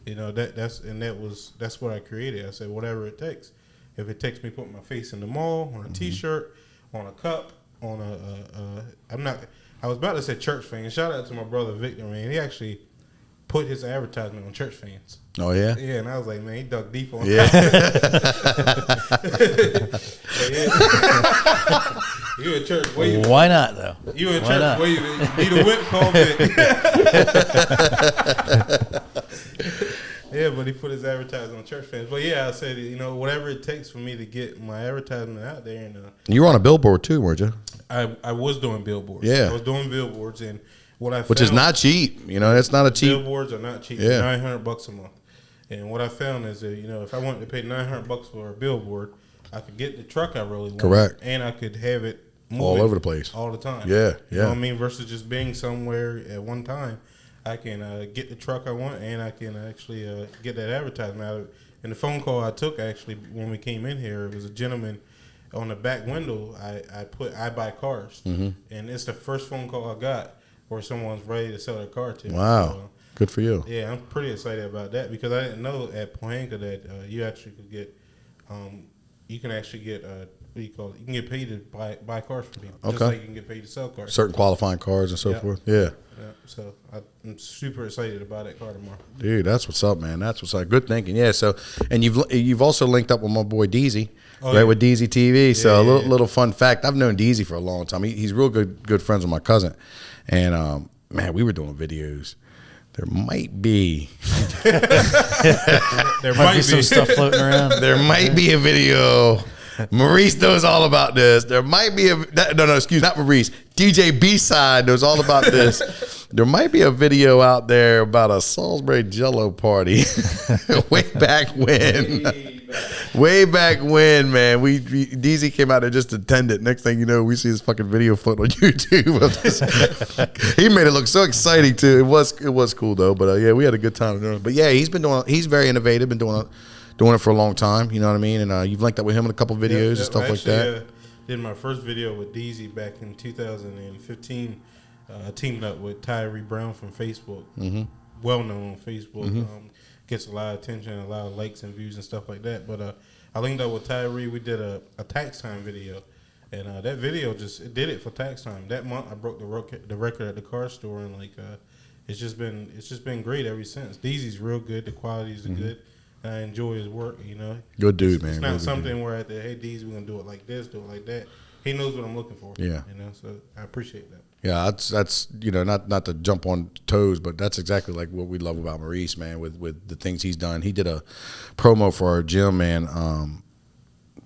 [SPEAKER 2] That's what I created. I said, whatever it takes. If it takes me putting my face in the mall, on a T-shirt, on a cup, on I was about to say church fans. Shout out to my brother Victor, man. He actually put his advertisement on church fans.
[SPEAKER 1] Oh, yeah?
[SPEAKER 2] Yeah, and I was like, man, he dug deep on
[SPEAKER 1] Yeah.
[SPEAKER 2] You in church waving.
[SPEAKER 4] Why not, though?
[SPEAKER 2] You in
[SPEAKER 4] Why
[SPEAKER 2] church
[SPEAKER 4] not?
[SPEAKER 2] waving. Need a whip, call Vic. Yeah, but he put his advertisement on church fans. But yeah, I said, whatever it takes for me to get my advertisement out there. And
[SPEAKER 1] You were on a billboard too, weren't you?
[SPEAKER 2] I was doing billboards.
[SPEAKER 1] Yeah.
[SPEAKER 2] I was doing billboards, and what I
[SPEAKER 1] Which is
[SPEAKER 2] found-
[SPEAKER 1] not cheap. It's not a cheap.
[SPEAKER 2] Billboards are not cheap.
[SPEAKER 1] Yeah.
[SPEAKER 2] $900 a month. And what I found is that if I wanted to pay $900 for a billboard, I could get the truck I really want.
[SPEAKER 1] Correct.
[SPEAKER 2] And I could have it moving
[SPEAKER 1] All over the place.
[SPEAKER 2] all the time.
[SPEAKER 1] Yeah,
[SPEAKER 2] You know
[SPEAKER 1] yeah.
[SPEAKER 2] what I mean? Versus just being somewhere at one time, I can get the truck I want, and I can actually get that advertisement out of it. And the phone call I took actually when we came in here, it was a gentleman on the back window. I put "I buy cars," and it's the first phone call I got where someone's ready to sell their car to me.
[SPEAKER 1] Wow.
[SPEAKER 2] So,
[SPEAKER 1] Good for you.
[SPEAKER 2] yeah, I'm pretty excited about that because I didn't know at Pohanka that you actually could get, you can actually get, what do you call it? You can get paid to buy cars from people, just
[SPEAKER 1] Okay.
[SPEAKER 2] like you can get paid to sell cars.
[SPEAKER 1] Certain qualifying cars and so
[SPEAKER 2] Yeah.
[SPEAKER 1] forth. Yeah.
[SPEAKER 2] Yeah, so I'm super excited to buy that car tomorrow.
[SPEAKER 1] Dude, that's what's up, man. That's what's up. Good thinking. Yeah. So, and you've also linked up with my boy Deezy,
[SPEAKER 2] Oh,
[SPEAKER 1] right?
[SPEAKER 2] yeah.
[SPEAKER 1] With Deezy TV. So
[SPEAKER 2] Yeah,
[SPEAKER 1] a
[SPEAKER 2] yeah,
[SPEAKER 1] little fun fact. I've known Deezy for a long time. He's real good friends with my cousin, and man, we were doing videos. There might be
[SPEAKER 2] There
[SPEAKER 4] Might be some stuff floating around.
[SPEAKER 1] there might be a video. Maurice knows all about this. There might be not Maurice. DJ B-Side knows all about this. There might be a video out there about a Salisbury Jello party way back when. Way back when, man. We DZ came out there just to attend it. Next thing you know, we see this fucking video float on YouTube of this. He made it look so exciting too. It was cool though. But yeah, we had a good time doing it. But yeah, he's very innovative. Been doing it for a long time. You know what I mean? And you've linked up with him in a couple videos and stuff like that.
[SPEAKER 2] Did my first video with Deezy back in 2015. Teamed up with Tyree Brown from Facebook. Well known on Facebook. Gets a lot of attention, a lot of likes and views and stuff like that. But I linked up with Tyree. We did a tax time video, and that video it did it for tax time. That month I broke the record at the car store, and it's just been great ever since. Deezy's real good. The qualities are good. And I enjoy his work.
[SPEAKER 1] Good dude, man.
[SPEAKER 2] It's
[SPEAKER 1] Real
[SPEAKER 2] not
[SPEAKER 1] good
[SPEAKER 2] something where hey Deezy, we're gonna do it like this, do it like that. He knows what I'm looking for.
[SPEAKER 1] Yeah.
[SPEAKER 2] So I appreciate that.
[SPEAKER 1] Yeah, that's not to jump on toes, but that's exactly like what we love about Maurice, man, with the things he's done. He did a promo for our gym, man,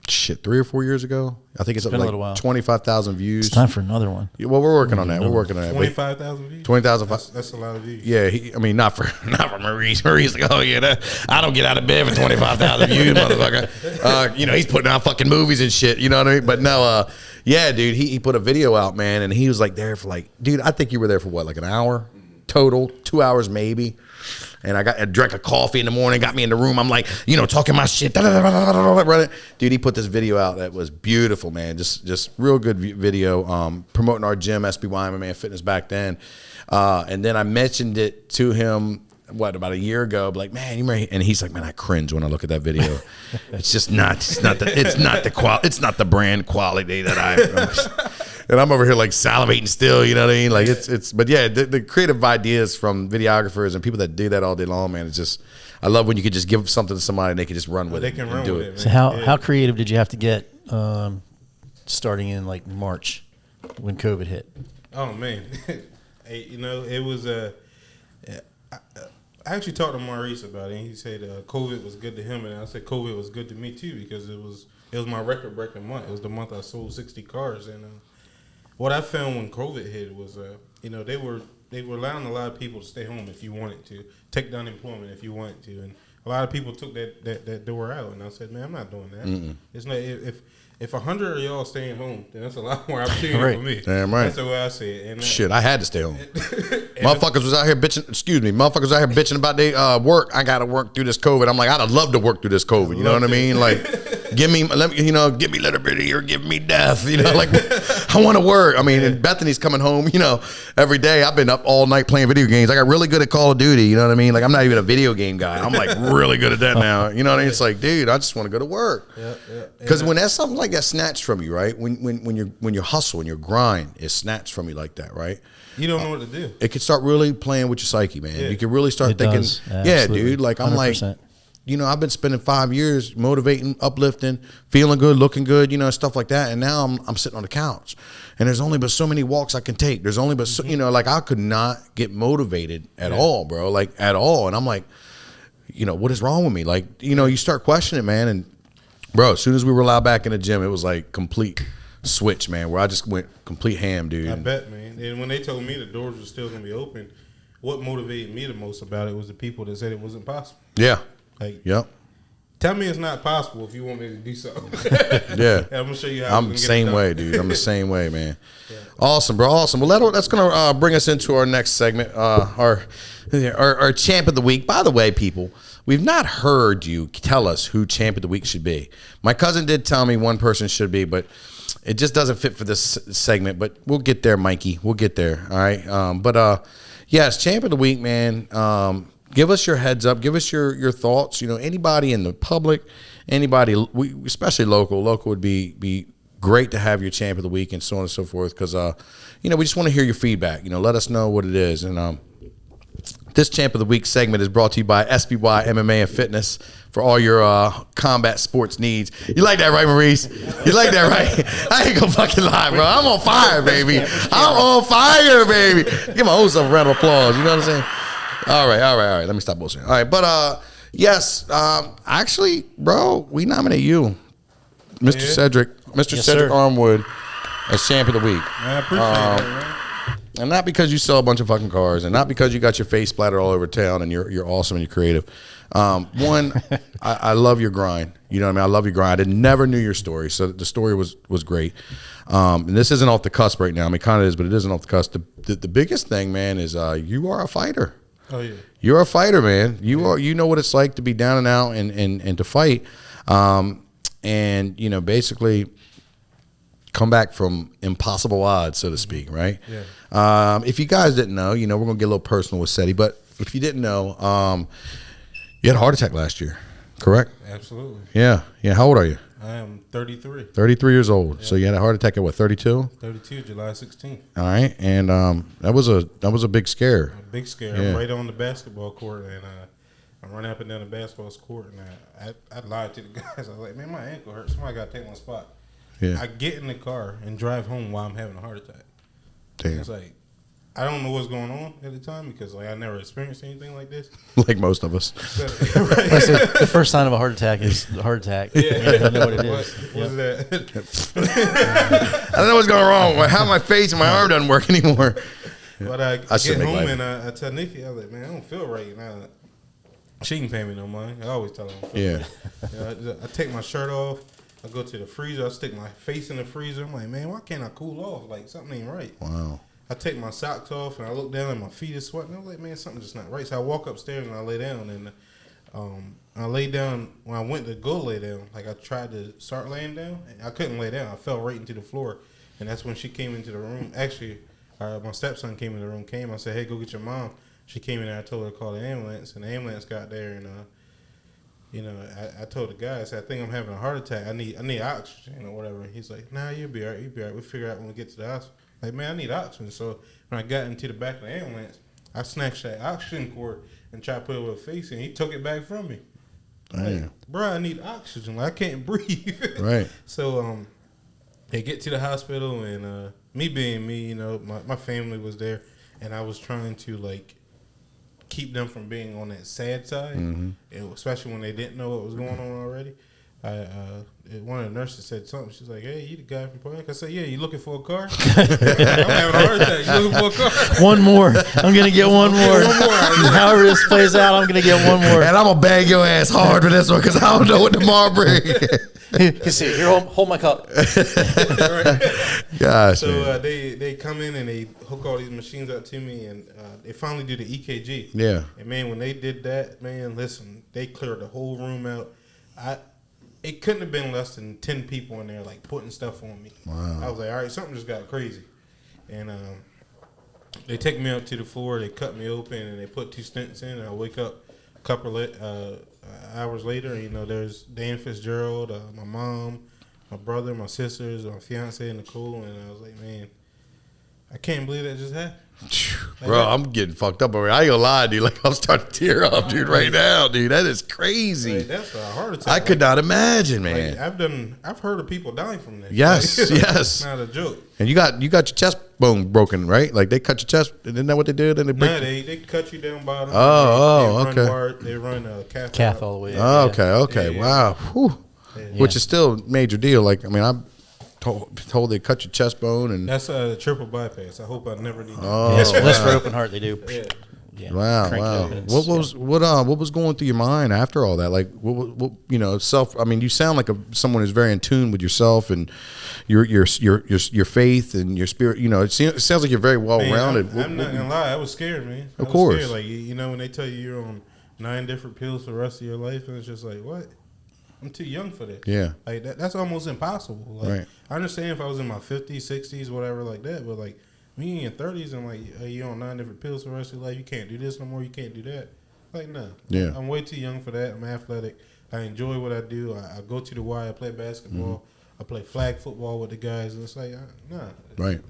[SPEAKER 1] 3 or 4 years ago. I think it's up
[SPEAKER 4] been a
[SPEAKER 1] like
[SPEAKER 4] little while.
[SPEAKER 1] 25,000 views.
[SPEAKER 4] It's time for another one.
[SPEAKER 1] Yeah, well, we're working on that. We're working on that.
[SPEAKER 2] 25,000 views.
[SPEAKER 1] 20,000.
[SPEAKER 2] That's a lot of views.
[SPEAKER 1] Yeah, not for Maurice. Maurice like, oh yeah, I don't get out of bed for 25,000 views, motherfucker. He's putting out fucking movies and shit. You know what I mean? But no, yeah, dude, he put a video out, man, and he was like there for dude, I think you were there for what, like an hour total, 2 hours maybe. And I drank a coffee in the morning, got me in the room. I'm like, talking my shit. Dude, he put this video out that was beautiful, man. Just real good video, promoting our gym, SB Wyman Man Fitness back then. And then I mentioned it to him, about a year ago, like, man, you remember? And he's like, man, I cringe when I look at that video. It's not the brand quality that and I'm over here like salivating still, you know what I mean? Like but yeah, the creative ideas from videographers and people that do that all day long, man, it's just, I love when you could just give something to somebody and they can just run with it.
[SPEAKER 2] They can run
[SPEAKER 1] do
[SPEAKER 2] with it.
[SPEAKER 4] So how creative did you have to get starting in like March when COVID hit?
[SPEAKER 2] Oh man, it was I actually talked to Maurice about it, and he said COVID was good to him, and I said COVID was good to me too because it was my record breaking month. It was the month I sold 60 cars, and what I found when COVID hit was they were allowing a lot of people to stay home if you wanted to, take the unemployment if you wanted to, and a lot of people took that door out, and I said, man, I'm not doing that. It's not if 100 of y'all staying home, then that's a lot more opportunity
[SPEAKER 4] Right.
[SPEAKER 2] for me.
[SPEAKER 1] Damn right.
[SPEAKER 2] That's the way I see it. And
[SPEAKER 1] Shit, I had to stay home. Motherfuckers was out here bitching. Excuse me, motherfuckers was out here bitching about their work. I got to work through this COVID. I'm like, I'd love to work through this COVID. You know what I mean? Like, give me a little bit here, give me death. You know, like I want to work. I mean, and Bethany's coming home. You know, every day. I've been up all night playing video games. I got really good at Call of Duty. You know what I mean? Like, I'm not even a video game guy. I'm like really good at that now. You know what I mean? It's like, dude, I just want to go to work. Because when that's something like that snatched from you, right? When your hustle and your grind is snatched from you like that, right?
[SPEAKER 2] you don't know what to do.
[SPEAKER 1] It could start really playing with your psyche, man.
[SPEAKER 2] Yeah.
[SPEAKER 1] You could really start
[SPEAKER 4] It
[SPEAKER 1] thinking,
[SPEAKER 4] does.
[SPEAKER 1] yeah,
[SPEAKER 4] Absolutely.
[SPEAKER 1] dude. Like I'm
[SPEAKER 4] 100%.
[SPEAKER 1] like, you know, I've been spending 5 years motivating, uplifting, feeling good, looking good, you know, stuff like that. And now I'm sitting on the couch, and there's only but so many walks I can take. There's only but so, you know, like I could not get motivated at all, bro, like at all. And I'm like, you know, what is wrong with me? Like, you know, you start questioning, man. And bro, as soon as we were allowed back in the gym, it was like complete switch, man, where I just went complete ham, dude.
[SPEAKER 2] I bet, man. And when they told me the doors were still gonna be open, what motivated me the most about it was the people that said it wasn't possible.
[SPEAKER 1] Yeah.
[SPEAKER 2] Like,
[SPEAKER 1] Yep.
[SPEAKER 2] tell me it's not possible if you want me to do something.
[SPEAKER 1] Yeah.
[SPEAKER 2] And I'm gonna show you how.
[SPEAKER 1] I'm the same way, dude. I'm the same way, man. Awesome, bro. Awesome. Well, that's gonna bring us into our next segment, our champ of the week. By the way, people, we've not heard you tell us who champ of the week should be. My cousin did tell me one person should be, but it just doesn't fit for this segment. But we'll get there, Mikey. We'll get there. All right. Yes, champ of the week, man. Give us your heads up. Give us your thoughts. You know, anybody in the public, anybody, especially local. Local would be great to have your champ of the week and so on and so forth. Because you know, we just want to hear your feedback. You know, let us know what it is. And this champ of the week segment is brought to you by SBY MMA and Fitness for all your combat sports needs. You like that, right, Maurice? You like that, right? I ain't gonna fucking lie, bro. I'm on fire, baby. I'm on fire, baby. Give my own self a round of applause. You know what I'm saying? All right. Let me stop bullshitting. All right, but yes, actually, bro, we nominate you, Mr.
[SPEAKER 2] Yeah.
[SPEAKER 1] Cedric
[SPEAKER 4] Yes,
[SPEAKER 1] Cedric
[SPEAKER 4] sir.
[SPEAKER 1] Armwood, as champ of the week.
[SPEAKER 2] I appreciate that, man.
[SPEAKER 1] And not because you sell a bunch of fucking cars, and not because you got your face splattered all over town, and you're awesome and you're creative. I love your grind. You know what I mean? I love your grind. I never knew your story, so the story was great. And this isn't off the cusp right now. I mean, kind of is, but it isn't off the cusp. The biggest thing, man, is you are a fighter.
[SPEAKER 2] Oh yeah.
[SPEAKER 1] You're a fighter, man. You know what it's like to be down and out and to fight, and you know, basically come back from impossible odds, so to speak, right?
[SPEAKER 2] Yeah.
[SPEAKER 1] If you guys didn't know, you know, we're gonna get a little personal with Seti, but if you didn't know, you had a heart attack last year, correct?
[SPEAKER 2] Absolutely.
[SPEAKER 1] Yeah. How old are you?
[SPEAKER 2] I am 33.
[SPEAKER 1] 33 years old. So you had a heart attack at what, 32?
[SPEAKER 2] 32, July 16th.
[SPEAKER 1] All right, and that was a big scare.
[SPEAKER 2] A big scare.
[SPEAKER 1] Yeah.
[SPEAKER 2] I'm right on the basketball court, and I'm running up and down the basketball court, and I lied to the guys. I was like, man, my ankle hurts. Somebody got to take my spot.
[SPEAKER 1] Yeah.
[SPEAKER 2] I get in the car and drive home while I'm having a heart attack.
[SPEAKER 1] Damn.
[SPEAKER 2] It's like, I don't know what's going on at the time because like I never experienced anything like this.
[SPEAKER 1] Like most of us.
[SPEAKER 4] That's the first sign of a heart attack is the heart attack.
[SPEAKER 2] Yeah.
[SPEAKER 4] You don't know what it is.
[SPEAKER 2] What's that?
[SPEAKER 1] I don't know what's going wrong. How my face and my arm doesn't work anymore.
[SPEAKER 2] But I
[SPEAKER 1] should
[SPEAKER 2] get
[SPEAKER 1] make
[SPEAKER 2] home
[SPEAKER 1] life.
[SPEAKER 2] and I tell Nikki, I was like, man, I don't feel right now. She can pay me no money. I always tell her. I don't feel
[SPEAKER 1] Yeah.
[SPEAKER 2] right. You know, I take my shirt off. I go to the freezer. I stick my face in the freezer. I'm like, man, why can't I cool off? Like something ain't right.
[SPEAKER 1] Wow.
[SPEAKER 2] I take my socks off and I look down and my feet are sweating. I'm like, man, something's just not right. So I walk upstairs and I lay down and I lay down. When I went to go lay down, like I tried to start laying down, and I couldn't lay down. I fell right into the floor, and that's when she came into the room. Actually, my stepson came in the room. I said, hey, go get your mom. She came in there. I told her to call the ambulance, and the ambulance got there and. You know, I told the guy, I said, I think I'm having a heart attack. I need oxygen or whatever. He's like, nah, you'll be all right. You'll be all right. We'll figure out when we get to the hospital. Like, man, I need oxygen. So when I got into the back of the ambulance, I snatched that oxygen cord and tried to put it with a face in. He took it back from me.
[SPEAKER 1] Damn.
[SPEAKER 2] Like, bro, I need oxygen. Like, I can't breathe.
[SPEAKER 1] Right.
[SPEAKER 2] So they get to the hospital, and me being me, you know, my family was there, and I was trying to, like, keep them from being on that sad side, and especially when they didn't know what was going on already. one of the nurses said something. She's like, "Hey, you the guy from Point?" I said, "Yeah, you looking for a car?" I'm having a heart attack. You looking for a car?
[SPEAKER 4] One more. I'm gonna get one more. However this plays out, I'm gonna get one more.
[SPEAKER 1] And I'm gonna bang your ass hard for this one because I don't know what tomorrow brings.
[SPEAKER 4] You see, here, hold my cup.
[SPEAKER 1] Gosh.
[SPEAKER 2] So they come in and they hook all these machines up to me, and they finally do the EKG.
[SPEAKER 1] Yeah.
[SPEAKER 2] And man, when they did that, man, listen, they cleared the whole room out. It couldn't have been less than 10 people in there, like putting stuff on me.
[SPEAKER 1] Wow.
[SPEAKER 2] I was like, all right, something just got crazy, and they take me up to the floor. They cut me open and they put 2 stents in. And I wake up a couple hours later. And, there's Dan Fitzgerald, my mom, my brother, my sisters, my fiance, Nicole, and I was like, man, I can't believe that just happened.
[SPEAKER 1] Bro, I'm getting fucked up over here. I ain't gonna lie, dude. Like, I'm starting to tear up, dude, right now, dude. That is crazy.
[SPEAKER 2] Like, that's a heart attack.
[SPEAKER 1] I could not imagine, man.
[SPEAKER 2] Like, I've heard of people dying from that.
[SPEAKER 1] Yes,
[SPEAKER 2] Like,
[SPEAKER 1] yes.
[SPEAKER 2] It's not a joke.
[SPEAKER 1] And you got your chest bone broken, right? Like, they cut your chest. Isn't that what they did? And they break.
[SPEAKER 2] No, they cut you down bottom.
[SPEAKER 1] Oh,
[SPEAKER 2] they
[SPEAKER 1] okay.
[SPEAKER 2] They run a
[SPEAKER 4] Calf all the way.
[SPEAKER 1] Oh,
[SPEAKER 4] up, yeah.
[SPEAKER 1] okay.
[SPEAKER 2] Yeah.
[SPEAKER 1] Wow. Whew. Which is still a major deal. Like, I mean, I'm told they cut your chest bone and.
[SPEAKER 2] That's a triple bypass. I hope I never need that.
[SPEAKER 1] Oh,
[SPEAKER 4] Less for open heart, they do.
[SPEAKER 2] Yeah.
[SPEAKER 4] Yeah.
[SPEAKER 1] wow,
[SPEAKER 4] Crank it
[SPEAKER 1] wow.
[SPEAKER 4] open.
[SPEAKER 1] What was going through your mind after all that? Like, what self? I mean, you sound like someone who's very in tune with yourself and your faith and your spirit. It sounds like you're very well rounded.
[SPEAKER 2] Man, I'm not gonna lie. I was scared, man.
[SPEAKER 1] Of course.
[SPEAKER 2] Scared. Like when they tell you you're on 9 different pills for the rest of your life, and it's just like, what? I'm too young for that.
[SPEAKER 1] Yeah.
[SPEAKER 2] Like that's almost impossible. Like,
[SPEAKER 1] Right.
[SPEAKER 2] I understand if I was in my 50s, 60s, whatever like that, but like me in your 30s and like you're on 9 different pills for the rest of your life, you can't do this no more, you can't do that. Like, no.
[SPEAKER 1] Yeah.
[SPEAKER 2] I'm way too young for that. I'm athletic. I enjoy what I do. I go to the Y. I play basketball.
[SPEAKER 1] Mm-hmm.
[SPEAKER 2] I play flag football with the guys. And it's like, nah.
[SPEAKER 1] Right.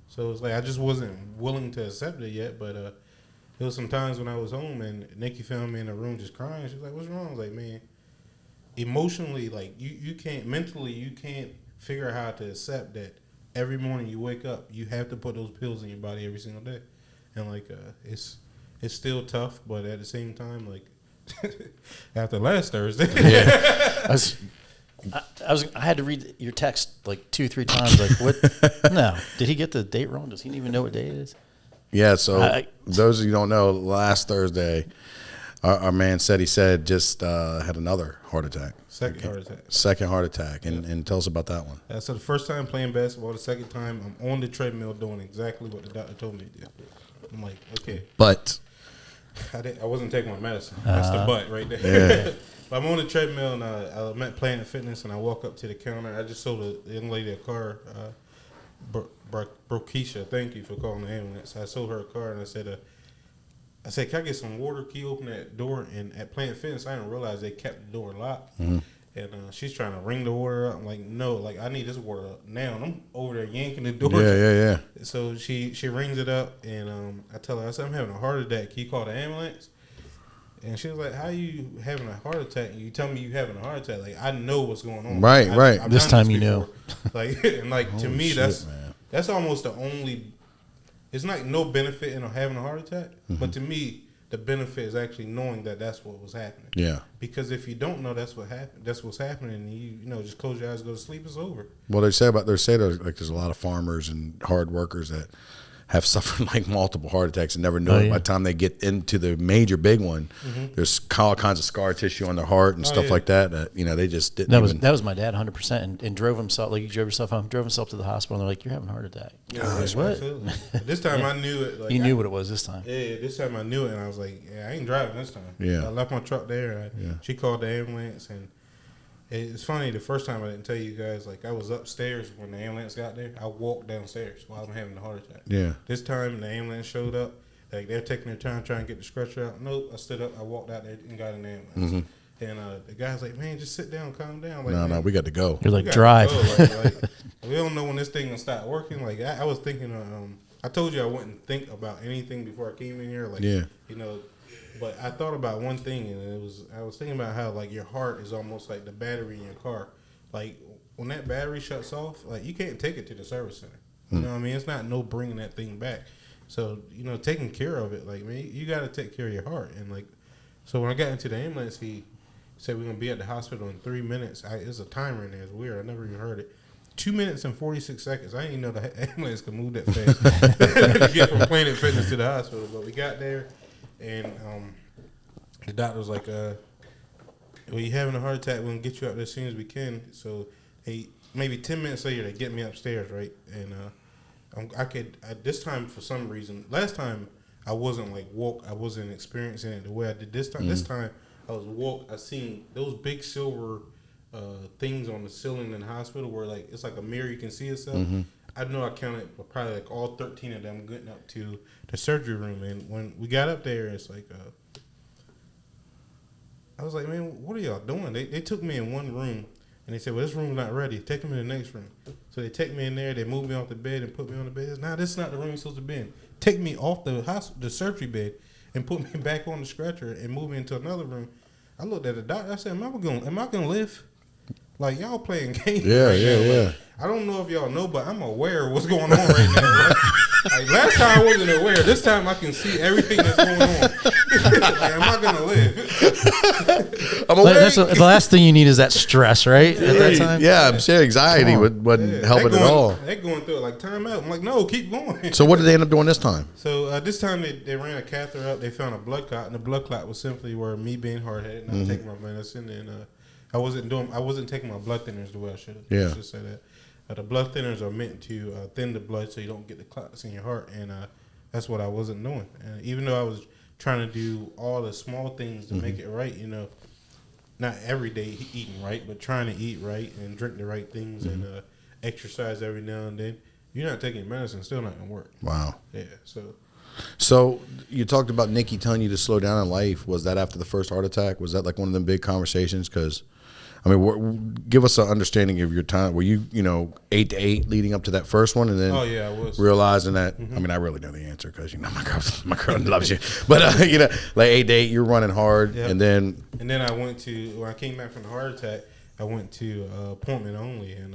[SPEAKER 2] So it's like I just wasn't willing to accept it yet. But there was some times when I was home and Nikki found me in a room just crying. She was like, "What's wrong?" I was like, "Man, emotionally, like you can't, mentally, you can't figure out how to accept that every morning you wake up, you have to put those pills in your body every single day, and like it's still tough, but at the same time, like after last Thursday,
[SPEAKER 4] I had to read your text like 2-3 times. Like, what? No, did he get the date wrong? Does he even know what day it is?
[SPEAKER 1] Yeah. So those of you who don't know, last Thursday, our man said just had another heart attack. Second heart attack. And tell us about that one.
[SPEAKER 2] So the first time playing basketball, the second time I'm on the treadmill doing exactly what the doctor told me to do. I'm like, okay.
[SPEAKER 1] But
[SPEAKER 2] I wasn't taking my medicine. That's the butt right there.
[SPEAKER 1] Yeah.
[SPEAKER 2] But I'm on the treadmill and I'm at Planet Fitness and I walk up to the counter. I just sold a young lady a car, Brokisha. Thank you for calling the ambulance. I sold her a car and I said, "Can I get some water? Can you open that door?" And at Planet Fitness, I didn't realize they kept the door locked. Mm-hmm. And she's trying to ring the water up. I'm like, "No, like I need this water up now." And I'm over there yanking the door.
[SPEAKER 1] Yeah.
[SPEAKER 2] So she rings it up, and I tell her, I said, "I'm having a heart attack. Can you call the ambulance?" And she was like, "How you having a heart attack? And you tell me you having a heart attack? Like I know what's going on.
[SPEAKER 1] Right, right.
[SPEAKER 2] I've
[SPEAKER 4] This
[SPEAKER 2] done
[SPEAKER 4] time you
[SPEAKER 2] before. Like and like to me,
[SPEAKER 1] shit,
[SPEAKER 2] that's almost the only. It's not no benefit in having a heart attack, but to me, the benefit is actually knowing that that's what was happening.
[SPEAKER 1] Yeah.
[SPEAKER 2] Because if you don't know that's what happened, that's what's happening, and you just close your eyes, go to sleep, it's over.
[SPEAKER 1] Well, there's a lot of farmers and hard workers that have suffered like multiple heart attacks and never know it. By the time they get into the major big one, there's all kinds of scar tissue on their heart and stuff like that. They just didn't.
[SPEAKER 4] That was my dad, 100%, and drove himself. Like, he drove himself to the hospital, and they're like, "You're having a heart attack."
[SPEAKER 2] Yeah,
[SPEAKER 4] I was like,
[SPEAKER 2] absolutely. But this time I knew it. Like,
[SPEAKER 4] he knew what it was this time.
[SPEAKER 2] Yeah, this time I knew it, and I was like, "Yeah, I ain't driving this time."
[SPEAKER 1] Yeah.
[SPEAKER 2] I left my truck there. She called the ambulance, and it's funny. The first time I didn't tell you guys, like I was upstairs when the ambulance got there. I walked downstairs while I'm having a heart attack.
[SPEAKER 1] Yeah.
[SPEAKER 2] This time the ambulance showed up. Like they're taking their time trying to get the stretcher out. Nope. I stood up. I walked out there and got an ambulance. And the guy's like, "Man, just sit down, calm down." Like,
[SPEAKER 1] No, we got to go.
[SPEAKER 4] You're
[SPEAKER 2] we
[SPEAKER 4] like,
[SPEAKER 2] gotta
[SPEAKER 4] drive.
[SPEAKER 2] go. Like, we don't know when this thing gonna start working. Like I was thinking, I told you I wouldn't think about anything before I came in here. Like, but I thought about one thing, and I was thinking about how like your heart is almost like the battery in your car. Like when that battery shuts off, like you can't take it to the service center. You know what I mean? It's not no bringing that thing back. So taking care of it, like man, you got to take care of your heart. And like, so when I got into the ambulance, he said we're gonna be at the hospital in 3 minutes. It's a timer in there. It's weird. I never even heard it. 2 minutes and 46 seconds. I didn't even know the ambulance could move that fast to get from Planet Fitness to the hospital. But we got there, and the doctor was like, "Well, you're having a heart attack. We're gonna get you out there as soon as we can." So, hey, maybe 10 minutes later, they get me upstairs, right? And this time for some reason. Last time I wasn't like woke. I wasn't experiencing it the way I did this time. This time I was woke. I seen those big silver things on the ceiling in the hospital where like it's like a mirror you can see yourself. I know I counted probably like all 13 of them getting up to the surgery room, and when we got up there, it's like I was like, man, what are y'all doing? They took me in one room, and they said, well, this room's not ready. Take them in the next room. So they take me in there. They moved me off the bed and put me on the bed. Nah, this is not the room you're supposed to be in. Take me off the surgery bed and put me back on the stretcher and move me into another room. I looked at the doctor. I said, am I gonna live? Like, y'all playing games right now. Like, I don't know if y'all know, but I'm aware of what's going on right now. Like, last time I wasn't aware. This time I can see everything that's going on. Like, am I going to live?
[SPEAKER 1] I'm aware.
[SPEAKER 4] The last thing you need is that stress, right? At that time?
[SPEAKER 1] Yeah, I'm sure anxiety wasn't helping at all.
[SPEAKER 2] They're going through it like, time out. I'm like, no, keep going.
[SPEAKER 1] So what did they end up doing this time?
[SPEAKER 2] So this time they ran a catheter up. They found a blood clot, and the blood clot was simply where me being hard-headed, not taking my medicine, and I wasn't taking my blood thinners the way I should have.
[SPEAKER 1] Yeah.
[SPEAKER 2] Let's just say that. The blood thinners are meant to thin the blood so you don't get the clots in your heart, and that's what I wasn't doing. And even though I was trying to do all the small things to make it right, not every day eating right, but trying to eat right and drink the right things and exercise every now and then, you're not taking medicine, still not going to work.
[SPEAKER 1] Wow.
[SPEAKER 2] Yeah,
[SPEAKER 1] So you talked about Nikki telling you to slow down in life. Was that after the first heart attack? Was that like one of them big conversations? Because, I mean, give us an understanding of your time. Were you, 8 to 8 leading up to that first one, and then
[SPEAKER 2] I was
[SPEAKER 1] realizing that? I mean, I really know the answer because my girl loves you. But like 8 to 8, you're running hard,
[SPEAKER 2] Yep.
[SPEAKER 1] and then
[SPEAKER 2] when I came back from the heart attack, I went to appointment only, and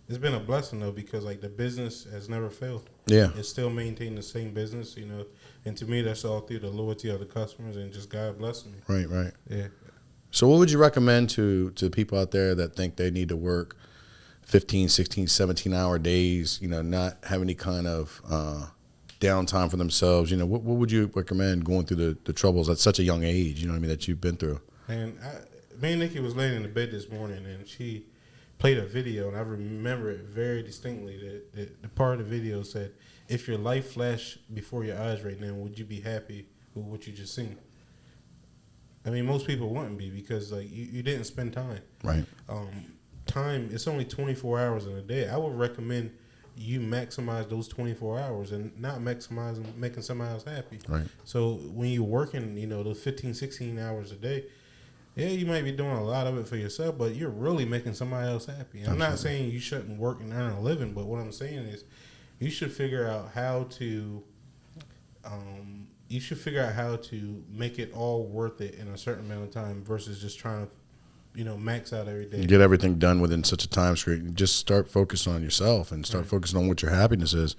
[SPEAKER 2] it's been a blessing though because like the business has never failed.
[SPEAKER 1] Yeah,
[SPEAKER 2] it's still maintained the same business, and to me that's all through the loyalty of the customers and just God blessing me.
[SPEAKER 1] Right.
[SPEAKER 2] Yeah.
[SPEAKER 1] So what would you recommend to people out there that think they need to work 15, 16, 17-hour days, not have any kind of downtime for themselves? What would you recommend going through the troubles at such a young age, that you've been through?
[SPEAKER 2] And me and Nikki was laying in the bed this morning, and she played a video, and I remember it very distinctly. That the part of the video said, if your life flashed before your eyes right now, would you be happy with what you just seen? I mean, most people wouldn't be because like you didn't spend time.
[SPEAKER 1] Right.
[SPEAKER 2] Time, it's only 24 hours in a day. I would recommend you maximize those 24 hours and not maximizing making somebody else happy.
[SPEAKER 1] Right.
[SPEAKER 2] So when you're working, those 15, 16 hours a day, yeah, you might be doing a lot of it for yourself, but you're really making somebody else happy. I'm not saying you shouldn't work and earn a living, but what I'm saying is you should figure out how to make it all worth it in a certain amount of time versus just trying to, max out every day.
[SPEAKER 1] Get everything done within such a time screen. Just start focusing on yourself and start focusing on what your happiness is.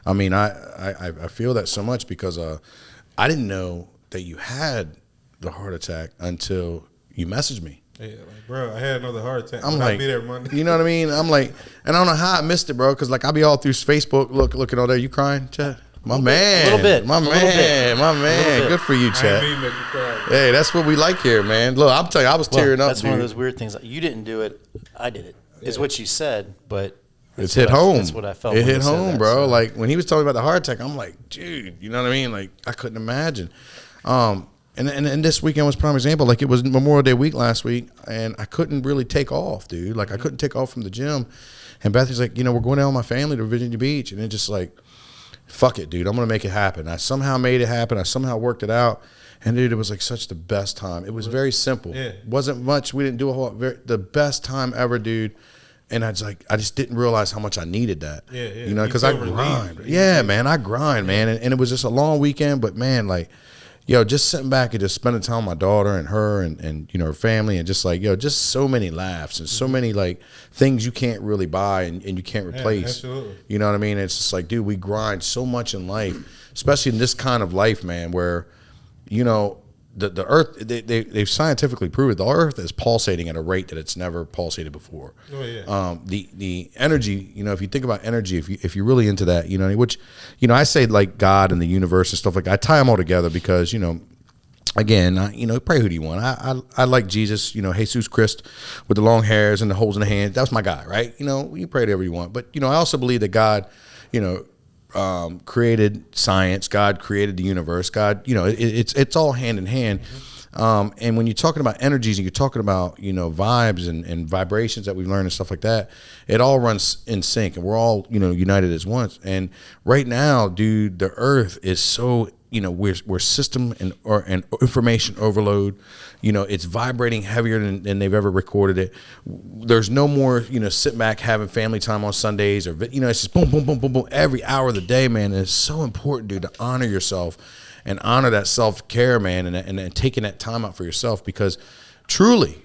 [SPEAKER 1] I mean, I feel that so much because I didn't know that you had the heart attack until you messaged me.
[SPEAKER 2] Yeah, like, bro, I had another heart attack.
[SPEAKER 1] I'm like,
[SPEAKER 2] I'll be there Monday.
[SPEAKER 1] You know what I mean? I'm like, and I don't know how I missed it, bro, because like I'll be all through Facebook looking all there. You crying, Chad? My man.
[SPEAKER 4] A little bit.
[SPEAKER 1] My man. Good for you,
[SPEAKER 2] I
[SPEAKER 1] Chad.
[SPEAKER 2] ain't mean to make you cry.
[SPEAKER 1] Hey, that's what we like here, man. Look, I'm telling you, I was tearing up.
[SPEAKER 4] That's
[SPEAKER 1] dude.
[SPEAKER 4] one of those weird things. You didn't do it. I did it. Is what you said, but
[SPEAKER 1] It's hit home.
[SPEAKER 4] That's what I felt.
[SPEAKER 1] It
[SPEAKER 4] when
[SPEAKER 1] hit
[SPEAKER 4] you said
[SPEAKER 1] home,
[SPEAKER 4] that,
[SPEAKER 1] bro.
[SPEAKER 4] so.
[SPEAKER 1] Like when he was telling me about the heart attack, I'm like, dude, you know what I mean? Like I couldn't imagine. And this weekend was a prime example. Like it was Memorial Day week last week, and I couldn't really take off, dude. Like I couldn't take off from the gym. And Bethany's like, we're going down with my family to Virginia Beach, and it just like, fuck it, dude. I'm gonna make it happen. I somehow made it happen. I somehow worked it out. And dude, it was like such the best time. It was very simple.
[SPEAKER 2] Yeah.
[SPEAKER 1] Wasn't much. We didn't do a whole lot. The best time ever, dude. And I just didn't realize how much I needed that.
[SPEAKER 2] Yeah.
[SPEAKER 1] Because I grind. Yeah, man, I grind, man. And it was just a long weekend, but man, like, just sitting back and just spending time with my daughter and her and her family and just like, just so many laughs and so many like things you can't really buy and you can't replace.
[SPEAKER 2] Absolutely.
[SPEAKER 1] You know what I mean? It's just like, dude, we grind so much in life, especially in this kind of life, man, where, the Earth, they've scientifically proven the Earth is pulsating at a rate that it's never pulsated before.
[SPEAKER 2] Oh, yeah.
[SPEAKER 1] The energy, if you think about energy, if you're really into that, which, I say like God and the universe and stuff like that, I tie them all together because, again, pray who do you want? I like Jesus, Jesus Christ with the long hairs and the holes in the hands. That was my guy, right? You pray whatever you want. But, I also believe that God, created science. God created the universe. God, it's all hand in hand. And when you're talking about energies and you're talking about, vibes and vibrations that we've learned and stuff like that, it all runs in sync and we're all, united as one. And right now, dude, the earth is so, we're system and information overload. It's vibrating heavier than they've ever recorded it. There's no more, sit back having family time on Sundays or, it's just boom, boom, boom, boom, boom every hour of the day, man. And it's so important, dude, to honor yourself and honor that self-care, man, and taking that time out for yourself because truly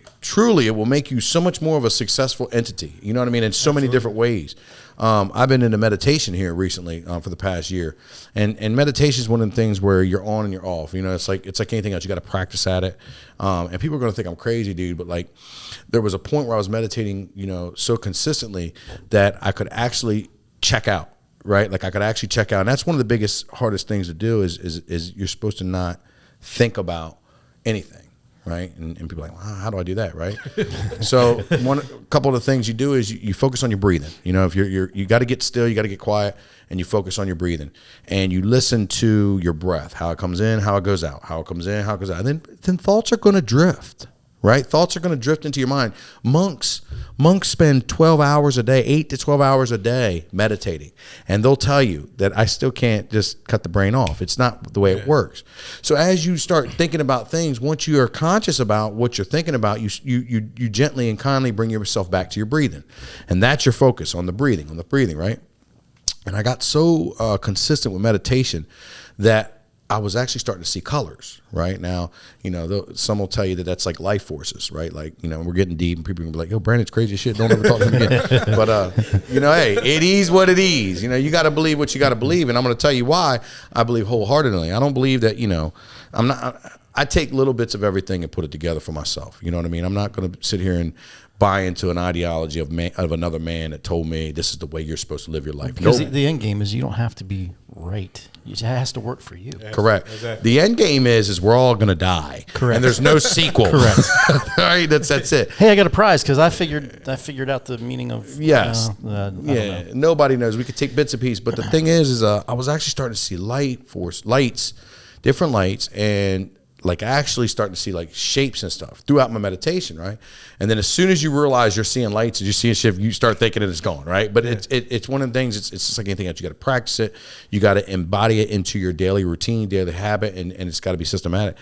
[SPEAKER 1] it will make you so much more of a successful entity. You know what I mean? In so many different ways. I've been into meditation here recently for the past year, and meditation is one of the things where you're on and you're off. It's like anything else. You got to practice at it, and people are going to think I'm crazy, dude. But like, there was a point where I was meditating, so consistently that I could actually check out. Right, like I could actually check out, and that's one of the biggest, hardest things to do. Is you're supposed to not think about anything. Right, and people are like, well, how do I do that? Right, so a couple of the things you do is you focus on your breathing. If you got to get still, you got to get quiet, and you focus on your breathing, and you listen to your breath, how it comes in, how it goes out, how it comes in, how it goes out. And then thoughts are going to drift. Right, thoughts are going to drift into your mind. Monks spend 12 hours a day, 8 to 12 hours a day meditating, and they'll tell you that I still can't just cut the brain off. It's not the way it works. So as you start thinking about things, once you are conscious about what you're thinking about, you gently and kindly bring yourself back to your breathing, and that's your focus on the breathing, right? And I got so consistent with meditation that I was actually starting to see colors. Right now, some will tell you that that's like life forces, right? Like, we're getting deep and people will be like, yo, Brandon's crazy as shit. Don't ever talk to him again. But, hey, it is what it is. You got to believe what you got to believe. And I'm going to tell you why I believe wholeheartedly. I don't believe that, I take little bits of everything and put it together for myself. You know what I mean? I'm not going to sit here and buy into an ideology of another man that told me this is the way you're supposed to live your life.
[SPEAKER 4] Because the end game is you don't have to be right. It has to work for you.
[SPEAKER 1] Correct.
[SPEAKER 2] Exactly.
[SPEAKER 1] The end game is we're all going to die.
[SPEAKER 4] Correct.
[SPEAKER 1] And there's no sequel.
[SPEAKER 4] Correct.
[SPEAKER 1] All right, that's it.
[SPEAKER 4] Hey, I got a prize because I figured out the meaning of
[SPEAKER 1] yes.
[SPEAKER 4] I don't
[SPEAKER 1] Yeah.
[SPEAKER 4] know.
[SPEAKER 1] Nobody knows. We could take bits and pieces, but the thing is I was actually starting to see lights, different lights, and like actually starting to see like shapes and stuff throughout my meditation, right? And then as soon as you realize you're seeing lights and you're seeing shit, you start thinking that it's gone, right? But it's one of the things. It's just like anything else. You got to practice it. You got to embody it into your daily routine, daily habit, and it's got to be systematic.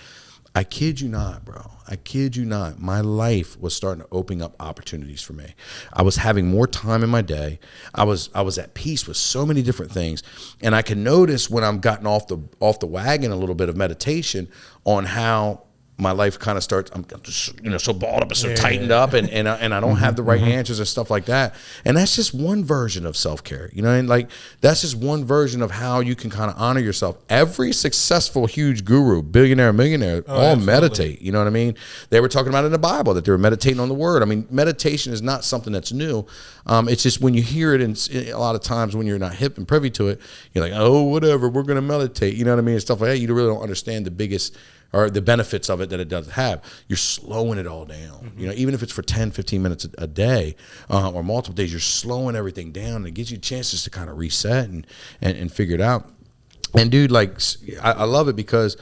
[SPEAKER 1] I kid you not, bro. I kid you not. My life was starting to open up opportunities for me. I was having more time in my day. I was at peace with so many different things, and I can notice when I'm gotten off the wagon a little bit of meditation on how my life kind of starts. I'm just, so balled up and so tightened up, and I don't have the right answers and stuff like that. And that's just one version of self-care, and like that's just one version of how you can kind of honor yourself. Every successful huge guru, billionaire, millionaire, all
[SPEAKER 2] absolutely.
[SPEAKER 1] meditate. You know what I mean? They were talking about it in the Bible that they were meditating on the word. I mean, meditation is not something that's new. It's just when you hear it, and a lot of times when you're not hip and privy to it, you're like, oh, whatever, we're going to meditate. You know what I mean? And stuff like that. You really don't understand the biggest or the benefits of it that it does have. You're slowing it all down.
[SPEAKER 2] Mm-hmm.
[SPEAKER 1] Even if it's for 10, 15 minutes a day or multiple days, you're slowing everything down, and it gives you chances to kind of reset and figure it out. And dude, like, I love it because,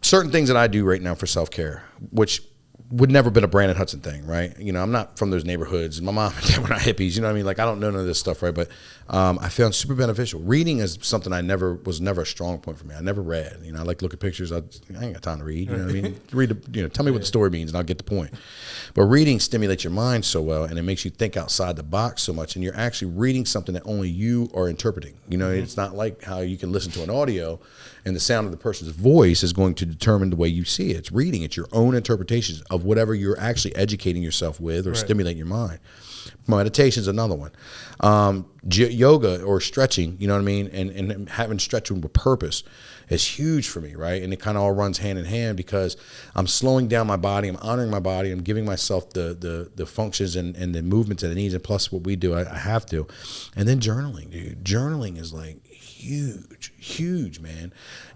[SPEAKER 1] certain things that I do right now for self-care, which would never been a Brandon Hudson thing, right? I'm not from those neighborhoods. My mom and dad were not hippies, you know what I mean? Like, I don't know none of this stuff, right? But I found super beneficial. Reading is something was never a strong point for me. I never read. I like to look at pictures. I ain't got time to read, you know what I mean? Tell me what the story means and I'll get the point. But reading stimulates your mind so well, and it makes you think outside the box so much, and you're actually reading something that only you are interpreting. It's not like how you can listen to an audio and the sound of the person's voice is going to determine the way you see it. It's reading. It's your own interpretations of whatever you're actually educating yourself with or stimulating your mind. Meditation is another one. Yoga or stretching, you know what I mean? And having stretching with purpose is huge for me, right? And it kind of all runs hand in hand because I'm slowing down my body. I'm honoring my body. I'm giving myself the functions and the movements that it needs. And plus what we do, I have to. And then journaling, dude. Journaling is like huge, man.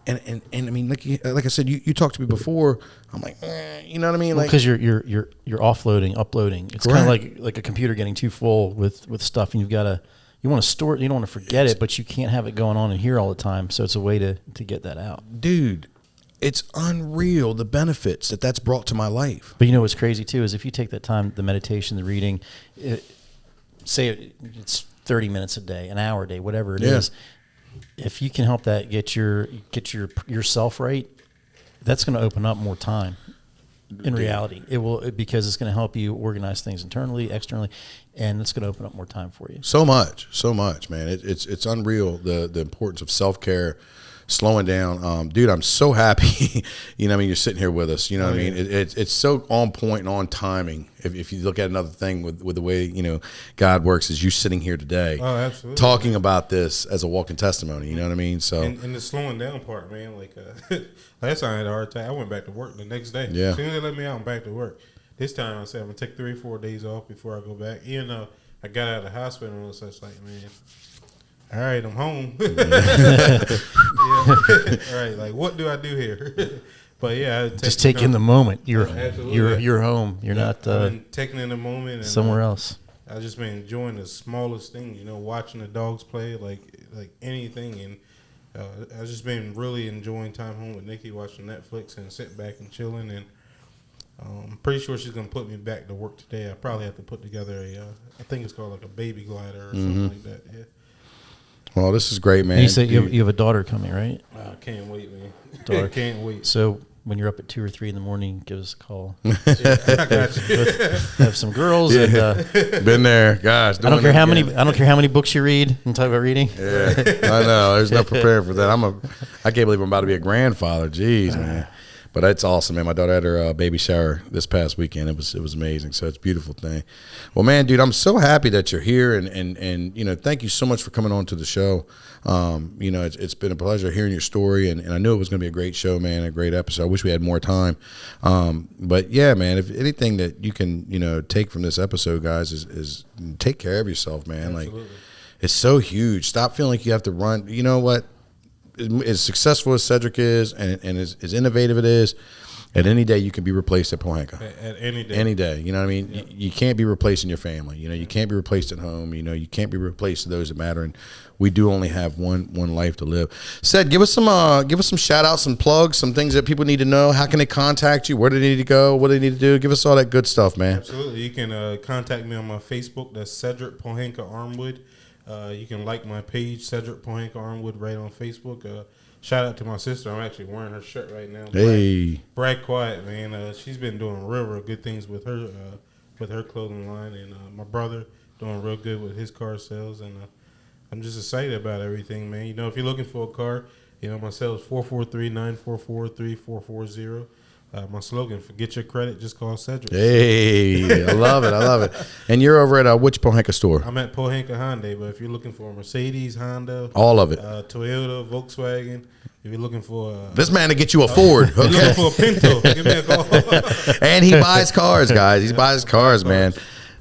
[SPEAKER 1] And I mean, like I said, you talked to me before. I'm like, you know what I mean? Like,
[SPEAKER 4] because you're offloading, uploading. It's kind of like a computer getting too full with stuff, and you want to store it. You don't want to forget it, but you can't have it going on in here all the time. So it's a way to get that out.
[SPEAKER 1] Dude, it's unreal the benefits that's brought to my life.
[SPEAKER 4] But you know what's crazy too is if you take that time, the meditation, the reading, say it's 30 minutes a day, an hour a day, whatever it is. If you can help that get yourself right, that's going to open up more time. In reality, it will, because it's going to help you organize things internally, externally, and it's going to open up more time for you.
[SPEAKER 1] So much, man. It's unreal the importance of self-care, slowing down. Dude, I'm so happy. You know what I mean? You're sitting here with us. You know what I mean? It's so on point and on timing. If you look at another thing with the way, you know, God works, is you sitting here today.
[SPEAKER 2] Oh, absolutely.
[SPEAKER 1] Talking about this as a walking testimony. You know what I mean? So
[SPEAKER 2] and the slowing down part, man. Like last time I had a heart attack, I went back to work the next day.
[SPEAKER 1] Yeah.
[SPEAKER 2] As soon as they let me out, I'm back to work. This time I said I'm gonna take 3 or 4 days off before I go back. Even though I got out of the hospital and was just like, man, all right, I'm home. All right, like what do I do here? But yeah,
[SPEAKER 4] just take in the moment. You're
[SPEAKER 2] absolutely.
[SPEAKER 4] home. You're not
[SPEAKER 2] taking in the moment and,
[SPEAKER 4] somewhere else.
[SPEAKER 2] I just been enjoying the smallest thing, you know, watching the dogs play, like anything, and I've just been really enjoying time home with Nikki, watching Netflix and sitting back and chilling. And I'm pretty sure she's gonna put me back to work today. I probably have to put together I think it's called like a baby glider or something like that. Yeah.
[SPEAKER 1] well, this is great, man.
[SPEAKER 4] And you said you have a daughter coming, right?
[SPEAKER 2] I can't wait, man.
[SPEAKER 4] Daughter.
[SPEAKER 2] Can't wait.
[SPEAKER 4] So when you're up at 2 or 3 in the morning, give us a call.
[SPEAKER 2] Yeah, I got you.
[SPEAKER 4] Have some girls. And,
[SPEAKER 1] Been there, gosh.
[SPEAKER 4] I don't care how many books you read and talk about reading.
[SPEAKER 1] Yeah, I know. There's no prepared for that. I can't believe I'm about to be a grandfather. Jeez, man. But that's awesome, man. My daughter had her baby shower this past weekend. It was amazing. So it's a beautiful thing. Well, man, dude, I'm so happy that you're here, and you know, thank you so much for coming on to the show. You know, it's been a pleasure hearing your story, and I knew it was going to be a great show, man, a great episode. I wish we had more time. But yeah, man, if anything that you can, you know, take from this episode, guys, is take care of yourself, man.
[SPEAKER 2] Absolutely.
[SPEAKER 1] Like, it's so huge. Stop feeling like you have to run. You know what? As successful as Cedric is, and as innovative it is, at any day you can be replaced at Pohanka.
[SPEAKER 2] At any day.
[SPEAKER 1] Any day. You know what I mean?
[SPEAKER 2] Yeah.
[SPEAKER 1] You can't be replaced in your family. You know, you can't be replaced at home. You know, you can't be replaced to those that matter. And we do only have one life to live. Ced, give us some shout outs, some plugs, some things that people need to know. How can they contact you? Where do they need to go? What do they need to do? Give us all that good stuff, man.
[SPEAKER 2] Absolutely. You can contact me on my Facebook. That's Cedric Pohanka Armwood. You can like my page, Cedric Pohanka Armwood, right on Facebook. Shout out to my sister. I'm actually wearing her shirt right now.
[SPEAKER 1] Hey.
[SPEAKER 2] Brag Quiet, man. She's been doing real good things with her clothing line, and my brother doing real good with his car sales. And I'm just excited about everything, man. You know, if you're looking for a car, you know, my cell is 443-944-3440. My slogan, forget your credit, just call Cedric.
[SPEAKER 1] Hey, I love it. And you're over at which Pohanka store?
[SPEAKER 2] I'm at Pohanka Hyundai, but if you're looking for Mercedes, Honda,
[SPEAKER 1] All of it.
[SPEAKER 2] Toyota, Volkswagen, if you're looking for
[SPEAKER 1] This man to get you a Ford.
[SPEAKER 2] if you're looking for a Pinto, give me a call.
[SPEAKER 1] And he buys cars, guys. He buys cars, man.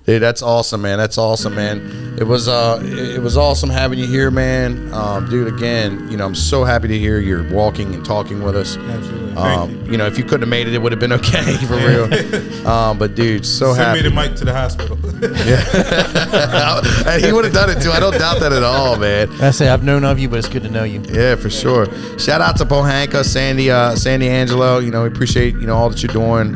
[SPEAKER 1] Dude, that's awesome, man. It was awesome having you here, man. Dude, again, you know, I'm so happy to hear you're walking and talking with us.
[SPEAKER 2] Absolutely. Thank you.
[SPEAKER 1] You know, if you couldn't have made it would have been okay, for real. But dude, so happy.
[SPEAKER 2] Send me the mic to the hospital.
[SPEAKER 1] And he would have done it too. I don't doubt that at all, man.
[SPEAKER 4] I say I've known of you, but it's good to know you.
[SPEAKER 1] Yeah, for sure. Shout out to Pohanka, Sandy Angelo. You know, we appreciate, you know, all that you're doing,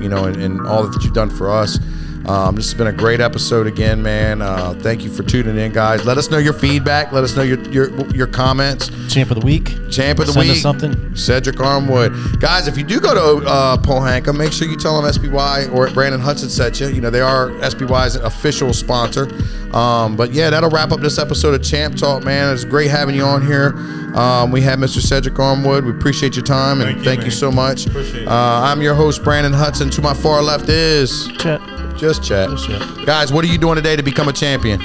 [SPEAKER 1] you know, and all that you've done for us. This has been a great episode again, man. Thank you for tuning in, guys. Let us know your feedback. Let us know your comments.
[SPEAKER 4] Champ of the week.
[SPEAKER 1] Champ of the
[SPEAKER 4] Send
[SPEAKER 1] week.
[SPEAKER 4] us something.
[SPEAKER 1] Cedric Armwood. Guys, if you do go to Pohanka, make sure you tell them SBY or Brandon Hudson sent you. You know, they are SBY's official sponsor. But yeah, that'll wrap up this episode of Champ Talk, man. It's great having you on here. We had Mr. Cedric Armwood. We appreciate your time, and thank you so much.
[SPEAKER 2] Appreciate it.
[SPEAKER 1] I'm your host, Brandon Hudson. To my far left is
[SPEAKER 4] Chat.
[SPEAKER 1] Just Chat.
[SPEAKER 4] Just Chat.
[SPEAKER 1] Guys, what are you doing today to become a champion?